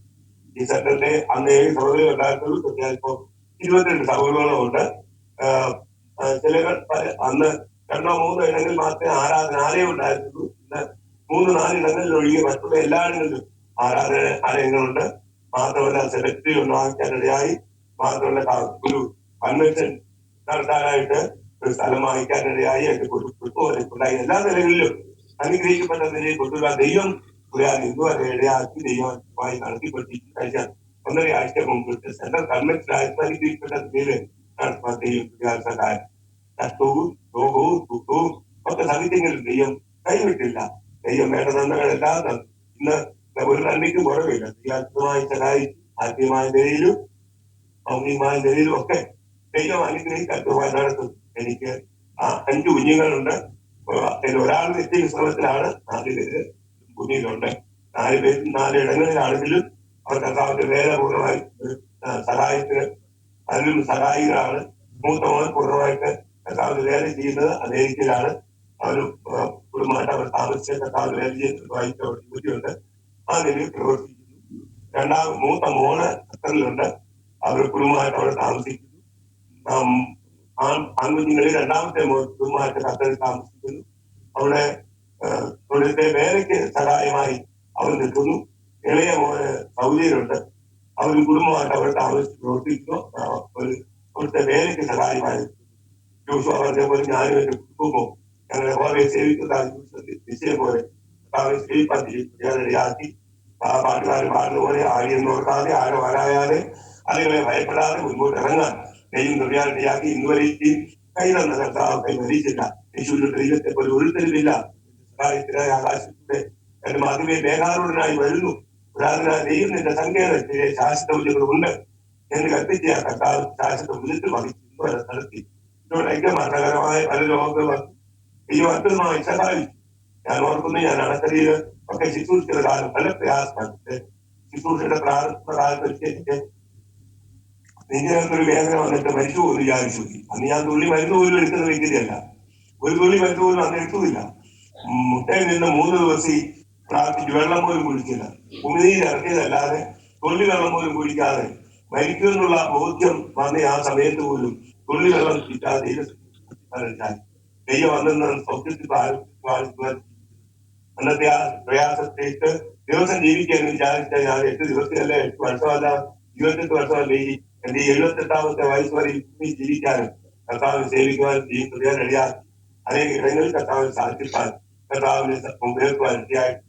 ഈ സെന്ററിന്റെ അന്ന് 7 സഭകൾ ഉണ്ടായിരുന്നത് ഇപ്പൊ 22 സഭകളോളം ഉണ്ട്. ചിലകൾ അന്ന് 2-3 ഇടങ്ങളിൽ മാത്രമേ ആരാധനാലയം ഉണ്ടായിരുന്നുള്ളൂ. ഇന്ന് 3-4 ഇടങ്ങളിൽ ഒഴികെ മറ്റുള്ള എല്ലായിടങ്ങളിലും ആലയങ്ങളുണ്ട്. മാത്രമല്ല സെക്രട്ടറി ഉണ്ടാക്കാനിടയായി. മാത്രമല്ല ഒരു കൺവെൻഷൻ നടത്താനായിട്ട് ഒരു സ്ഥലം വാങ്ങിക്കാനിടയായി. ഉണ്ടായി. എല്ലാ നിലകളിലും അനുഗ്രഹിക്കപ്പെട്ട നിലയിൽ കൊണ്ടുവരാൻ ദൈവം ഇന്നുവരെ ഇടയാക്കി ദൈവമായി നടത്തിപ്പെട്ടിരിക്കുന്ന കഴിഞ്ഞ 1.5 ആഴ്ച മുമ്പ് സെൻട്രൽ കൺവെൻഷൻ അനുഗ്രഹിക്കപ്പെട്ട നിലയിൽ നടത്താൻ ദൈവം സഹായം. കഷ്ടവും രോഗവും ദുഃഖവും ഒക്കെ സഹിച്ചെങ്കിലും ദൈവം കൈവിട്ടില്ല. ദൈവം വേണ്ട നന്മകളെല്ലാം ഇന്ന് ഒരു നന്മയ്ക്കും കുറവില്ല. ദൈവാത്മമായി സഹായിച്ചു. ആത്മീയമായ നിലയിലും ഭൗമികമായ നിലയിലും ഒക്കെ ദൈവം അനുഗ്രഹിക്കാൻ നടത്തും. എനിക്ക് 5 കുഞ്ഞുങ്ങളുണ്ട്. ഒരാൾ നിത്യവിശ്രമത്തിലാണ്. 4 പേര് കുഞ്ഞിലുണ്ട്. 4 പേരും 4 ഇടങ്ങളിലാണെങ്കിലും അവർ കർത്താവിന്റെ വേല പൂർണ്ണമായി സഹായത്തിന് അതിലും സഹായികളാണ്. മൂത്ത മോൻ പൂർണ്ണമായിട്ട് കർത്താവിന് വേല ചെയ്യുന്നത് അമേരിക്കയിലാണ്. അവര് കുടുംബമായിട്ട് അവർ താമസിച്ച കർത്താവിന് വേല ചെയ്യുന്നതായിട്ട് അവർ ജോലിയുണ്ട്. ആ നിലയിൽ പ്രവർത്തിക്കുന്നു. മൂത്ത മോന് ഖത്തറിലുണ്ട്. അവർ കുടുംബമായിട്ട് അവിടെ താമസിക്കുന്നു. ആൺകുഞ്ഞുങ്ങളിൽ രണ്ടാമത്തെ മോൻ കുടുംബമായിട്ട് ഖത്തറിൽ താമസിക്കുന്നു. അവിടെ ഇവിടുത്തെ വേലയ്ക്ക് സഹായമായി അവർ നിൽക്കുന്നു. ഇളയ മോന് സൗദിയിലുണ്ട്. അവർ കുടുംബമായിട്ട് അവിടെ താമസിച്ച് പ്രവർത്തിക്കുന്നു. അവിടുത്തെ വേലയ്ക്ക് സഹായമായി അവരുടെ പോലെ ഞാനും എന്റെ കുടുംബവും ഞങ്ങളെ പോലെ സേവിക്കുന്ന നിശ്ചയം പോലെ ഇടയാക്കി പാട്ടുകാർ പാടുന്ന പോലെ ആരെയും നോക്കാതെ ആരും ആരായാതെ ആളുകളെ ഭയപ്പെടാതെ മുൻപോട്ട് ഇറങ്ങാൻ ദൈവം നിർവ്യാധിയാക്കി ഇന്നുവരെയും കൈതന്ന കർത്താവ് കൈവരിച്ചില്ല. യേശുവിന്റെ ദൈവത്തെ പോലെ ഒരുത്തരുമില്ല. സഹായത്തിനായി ആകാശത്തിന്റെ എന്റെ മാധ്യമേ മേഘാരൂഢനായി വരുന്നു. ദൈവം നിന്റെ സങ്കേതത്തിലെ ശാശ്വത ഉദ്യങ്ങളുണ്ട് എന്ന് കൽപ്പിച്ച കർത്താവ് ശാശ്വത ഉദ്യത്തിൽ വഹിച്ചു വരെ നടത്തി. ഇതോടൊക്കെ മരണകരമായ പല രോഗങ്ങൾ ദൈവം അത്ഭുതമായി സഹായിച്ചു. ഞാൻ ഓർക്കുന്നു, ഞാൻ അണക്കരയിൽ ഒക്കെ ശുശ്രൂഷിക്കുന്ന കാലം പല പ്രയാസമാണ്. ശുശ്രൂഷയുടെ പ്രാരംഭ കാലത്ത് വെച്ച് നെഞ്ചിനകത്തൊരു വേദന വന്നിട്ട് മരിച്ചു പോലും വിചാരിച്ചു. അന്ന് ഞാൻ തുള്ളി മരുന്ന് പോലും എടുക്കുന്ന വ്യക്തിയല്ല. ഒരു തുള്ളി മരുന്ന് പോലും അന്ന് എടുത്തുമില്ല. മുട്ടയിൽ നിന്ന് 3 ദിവസം പ്രാർത്ഥിച്ചു. വെള്ളം പോലും കുടിച്ചില്ല. ഉമിനീര് ഇറക്കിയതല്ലാതെ തുള്ളി വെള്ളം പോലും കുടിക്കാതെ മരിക്കുമെന്നുള്ള ബോധ്യം വന്ന ആ സമയത്ത് പോലും തുള്ളി വെള്ളം കുടിക്കാതെ ദൈവം വന്നെന്ന് സ്വപ്നത്തിൽ അന്നത്തെ ആ പ്രയാസത്തേക്ക് ദിവസം ജീവിക്കാൻ വിചാരിച്ച ഞാൻ 8 ദിവസമല്ല 8 വർഷമല്ല 28 വർഷമല്ല ഈ എന്റെ 78ാമത്തെ വയസ്സ് വരെ ജീവിക്കാനും കർത്താവിനെ സേവിക്കുവാനും ചെയ്യാൻ റെഡിയാക്കി. അനേക ഇടങ്ങളിൽ കർത്താവിനെ സാധിപ്പാൻ കർത്താവിനെ ഉപയോഗിക്കുവാൻ റെഡിയായിട്ട്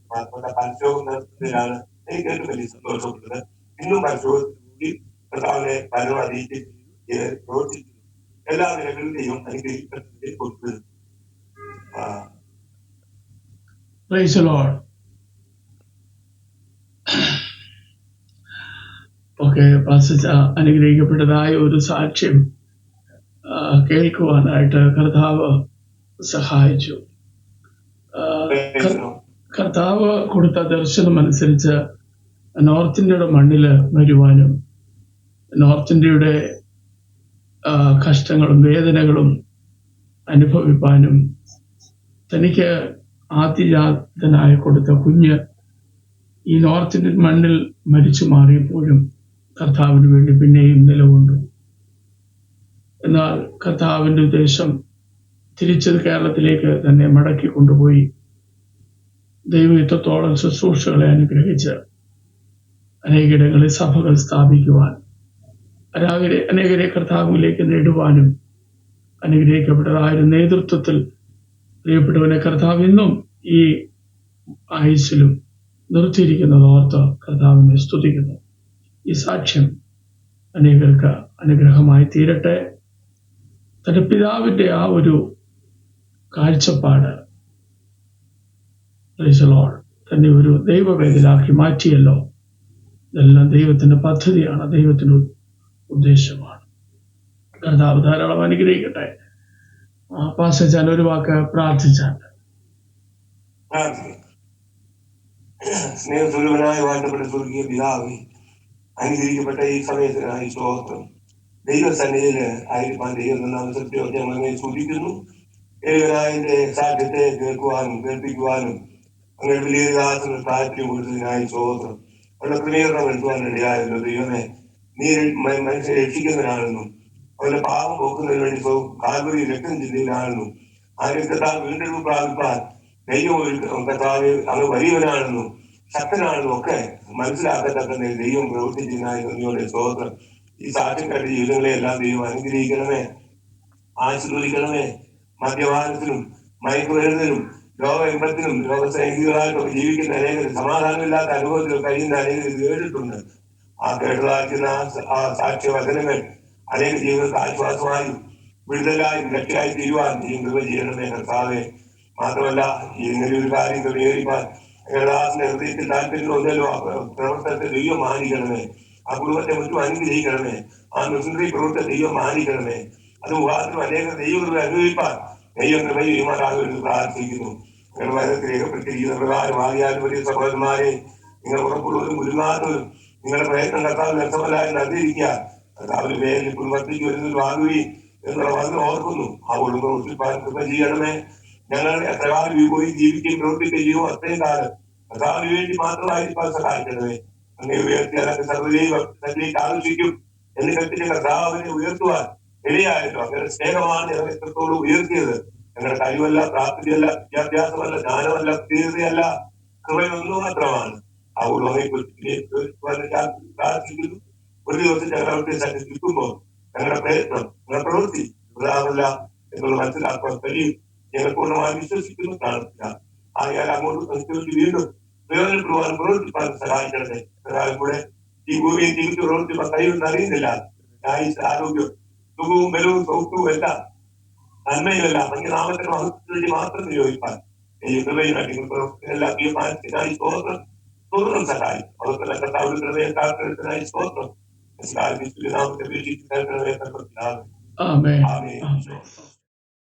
പരിശോധന നടത്തുന്നതിലാണ് എനിക്ക് ഏറ്റവും വലിയ സന്തോഷമുള്ളത്. ഇന്നും പരിശോധനകൂടി കർത്താവിനെ പരമാവധി പ്രവർത്തിക്കുന്നു. എല്ലാ നിലകളിലെയും അനുഗ്രഹിക്കുന്നതിൽ കൊടുക്കുന്നു. Praise the Lord. ഓക്കെ, അനുഗ്രഹിക്കപ്പെട്ടതായ ഒരു സാക്ഷ്യം കേൾക്കുവാനായിട്ട് കർത്താവ് സഹായിച്ചു. കർത്താവ് കൊടുത്ത ദർശനം അനുസരിച്ച് നോർത്ത് ഇന്ത്യയുടെ മണ്ണിൽ വരുവാനും നോർത്ത് ഇന്ത്യയുടെ കഷ്ടങ്ങളും വേദനകളും അനുഭവിപ്പാനും തനിക്ക് ആദ്യജാതനായി കൊടുത്ത കുഞ്ഞ് ഈ നോർത്ത് ഇന്ത്യൻ മണ്ണിൽ മരിച്ചു മാറിയപ്പോഴും കർത്താവിന് വേണ്ടി പിന്നെയും നിലകൊണ്ടു. എന്നാൽ കർത്താവിന്റെ ഉദ്ദേശം തിരിച്ചത് കേരളത്തിലേക്ക് തന്നെ മടക്കി കൊണ്ടുപോയി ദൈവത്തോളം ശുശ്രൂഷകളെ അനുഗ്രഹിച്ച് അനേകിടങ്ങളിൽ സഭകൾ സ്ഥാപിക്കുവാൻ അനേകരെ കർത്താവിലേക്ക് നേടുവാനും അനുഗ്രഹിക്കപ്പെട്ടതായ നേതൃത്വത്തിൽ പ്രിയപ്പെട്ടവനെ കർത്താവ് ഇന്നും ഈ ആയുസ്സിലും നിർത്തിയിരിക്കുന്നത് ഓർത്ത് കർത്താവിനെ സ്തുതിക്കുന്നു. ഈ സാക്ഷ്യം അനേകർക്ക് അനുഗ്രഹമായി തീരട്ടെ. തന്റെ പിതാവിന്റെ ആ ഒരു കാഴ്ചപ്പാട് തന്നെ ഒരു ദൈവവേദിലാക്കി മാറ്റിയല്ലോ. ഇതെല്ലാം ദൈവത്തിന്റെ പദ്ധതിയാണ്, ദൈവത്തിന്റെ ഉദ്ദേശമാണ്. കർത്താവ് ധാരാളം അനുഗ്രഹിക്കട്ടെ. പാസ്റ്റർ ഒരു വാക്ക് പ്രാർത്ഥിച്ചാൽ. സ്നേഹസുലഭനായ വാഴ്ത്തപ്പെട്ട സ്വർഗീയ പിതാവേ, അനുഗ്രഹിക്കപ്പെട്ട ഈ സമയത്തിനായി സ്തോത്രം. ദൈവസന്നിധിയില് ആയിരിക്കാൻ ദൈവം അവസരത്തെ അങ്ങനെ സൂചിക്കുന്നു. ദൈവനായന്റെ സാധ്യത്തെ കേൾക്കുവാനും കേൾപ്പിക്കുവാനും അങ്ങനെ വലിയ ദാസന് താല്പര്യം കൊടുത്തതിനായി സ്തോത്രം. അവരുടെ ക്രമീകരണം എടുക്കുവാൻ ഇടയായല്ലോ. ദൈവമേ, നീ മനുഷ്യനെ രക്ഷിക്കുന്നവനാണെന്നും അവരുടെ പാപം പോക്കുന്നതിന് വേണ്ടി കാൽവരി രക്തം ചിന്തയിലാണെന്നും ആ രക്തത്താൽ വീണ്ടെടുപ്പ് പ്രാപിപ്പാൻ ദൈവം കർത്താവ് അങ്ങ് വലിയവനാണെന്നും ശക്തനാണെന്നും ഒക്കെ മനസ്സിലാക്കത്തക്ക ദൈവം പ്രവർത്തിച്ചതിനായി സ്തോത്രം. ഈ സാക്ഷ്യം കണ്ട ജീവിതങ്ങളെ എല്ലാം ദൈവം അനുഗ്രഹിക്കണമേ, ആശീർവദിക്കണമേ. മദ്യപാനത്തിനും മയക്കുമരുന്നിനും ലോകഇമ്പത്തിനും ലോകസൈനികളായിട്ടൊക്കെ ജീവിക്കുന്ന അനേകർ സമാധാനമില്ലാത്ത അനുഭവത്തിൽ കഴിയുന്ന അനേകർ കേട്ടിട്ടുണ്ട്. ആ കേട്ടതാക്കുന്ന ആ സാക്ഷ്യവചനങ്ങൾ അനേക ജീവിതങ്ങൾക്ക് ആശ്വാസമായും വിടുതലായും രക്ഷയായി തീരുവാൻ കൃപ ചെയ്യണമേ കർത്താവേ. മാത്രമല്ല, ഇങ്ങനെ ഒരു കാര്യം ക്രമീകരിക്കാൻ ദാസിന്റെ ഹൃദയത്തിൽ താല്പര്യമുണ്ടല്ലോ. പ്രവർത്തനത്തെ ദൈവം മാനിക്കണമേ. ആ കുടുംബത്തെ മറ്റും അനുഗ്രഹിക്കണമേ. ആ മിഷണറി പ്രവർത്തനം ദൈവം മാനിക്കണമേ. അത് മുഖാന്തരം അനേക ദൈവകൃപ അനുഭവിപ്പാൻ ദൈവം കൃപ ചെയ്യുമാറാകുമെന്ന് പ്രാർത്ഥിക്കുന്നു. നിങ്ങളുടെ വരത്തിൽ രേഖപ്പെടുത്തിയിരിക്കുന്ന പ്രകാരം ആദ്യാലും വലിയ സഹോദരന്മാരെ, നിങ്ങൾ ഉറപ്പുള്ളവരും കുരുങ്ങാത്തവരും നിങ്ങളുടെ പ്രയത്നം കർത്താവ് വ്യക്തമല്ലാതെ നടത്തിയിരിക്കുക. കർത്താവിന്റെ പേരിൽ കുടുംബത്തേക്ക് വരുന്നതിൽ വാങ്ങുകയും എന്നുള്ള വചനം ഓർക്കുന്നു. ആ പ്രവർത്തിപ്പാൻ കൃപ ചെയ്യണമേ. ഞങ്ങൾ എത്ര കാലം പോയി ജീവിക്കുകയും പ്രവർത്തിക്കുകയും ചെയ്യുമോ അത്രയും കാലം കർത്താവിന് വേണ്ടി മാത്രമായിരിക്കാൻ സഹായിക്കണമേ. അങ്ങനെ ഉയർത്തിയാൽ സർവ്വതയിലേക്ക് ആകർഷിക്കും എന്ന് കൽപ്പിച്ച കർത്താവിനെ ഉയർത്തുവാൻ ഇടയായല്ലോ. അങ്ങനെ സ്നേഹമാണ് ഞങ്ങൾ എത്രത്തോളം ഉയർത്തിയത്. ഞങ്ങളുടെ കഴിവല്ല, പ്രാപ്തിയല്ല, വിദ്യാഭ്യാസമല്ല, ജ്ഞാനമല്ല, തീർച്ചയല്ല, കൃപയൊന്നും മാത്രമാണ്. ആ ഉള്ളവയെ പ്രാർത്ഥിക്കുന്നു. ഒരു ദിവസം ഞങ്ങൾ അവിടുത്തെ സന്നിധിക്കുമ്പോൾ ഞങ്ങളുടെ പ്രയത്നം, ഞങ്ങളുടെ പ്രവൃത്തി വൃഥാവല്ല എന്നുള്ള മനസ്സിലാക്കാൻ കഴിയും. ഞങ്ങൾ പൂർണ്ണമായി വിശ്വസിക്കുന്നു, പ്രാർത്ഥിക്കുക. ആയാൽ അങ്ങോട്ട് അനുസരിച്ച് വീണ്ടും പ്രയോജനപ്പെടുവാനും പ്രവർത്തിപ്പാനും സഹായിക്കണമേ. ഒരാളും കൂടെ ഈ ഭൂമിയെ ജീവിച്ച് പ്രവർത്തിപ്പാൻ കഴിയുമെന്ന് അറിയുന്നില്ല. ആരോഗ്യം, സുഖവും ബലവും സൗഖ്യവും എല്ലാം നന്മയുമെല്ലാം അങ്ങ് നാമത്തിന്റെ മഹത്വത്തിന് വേണ്ടി മാത്രം നിയോഗിപ്പാൻ എല്ലാം മാനസികമായി സ്തോത്രം സഹായിക്കും. അതുപോലെ കർത്താവിന്റെ കൃപയെ കാത്തിനായി സ്തോത്രം നാമത്തെ വീട്ടിൽ ആമേൻ. ആമേൻ.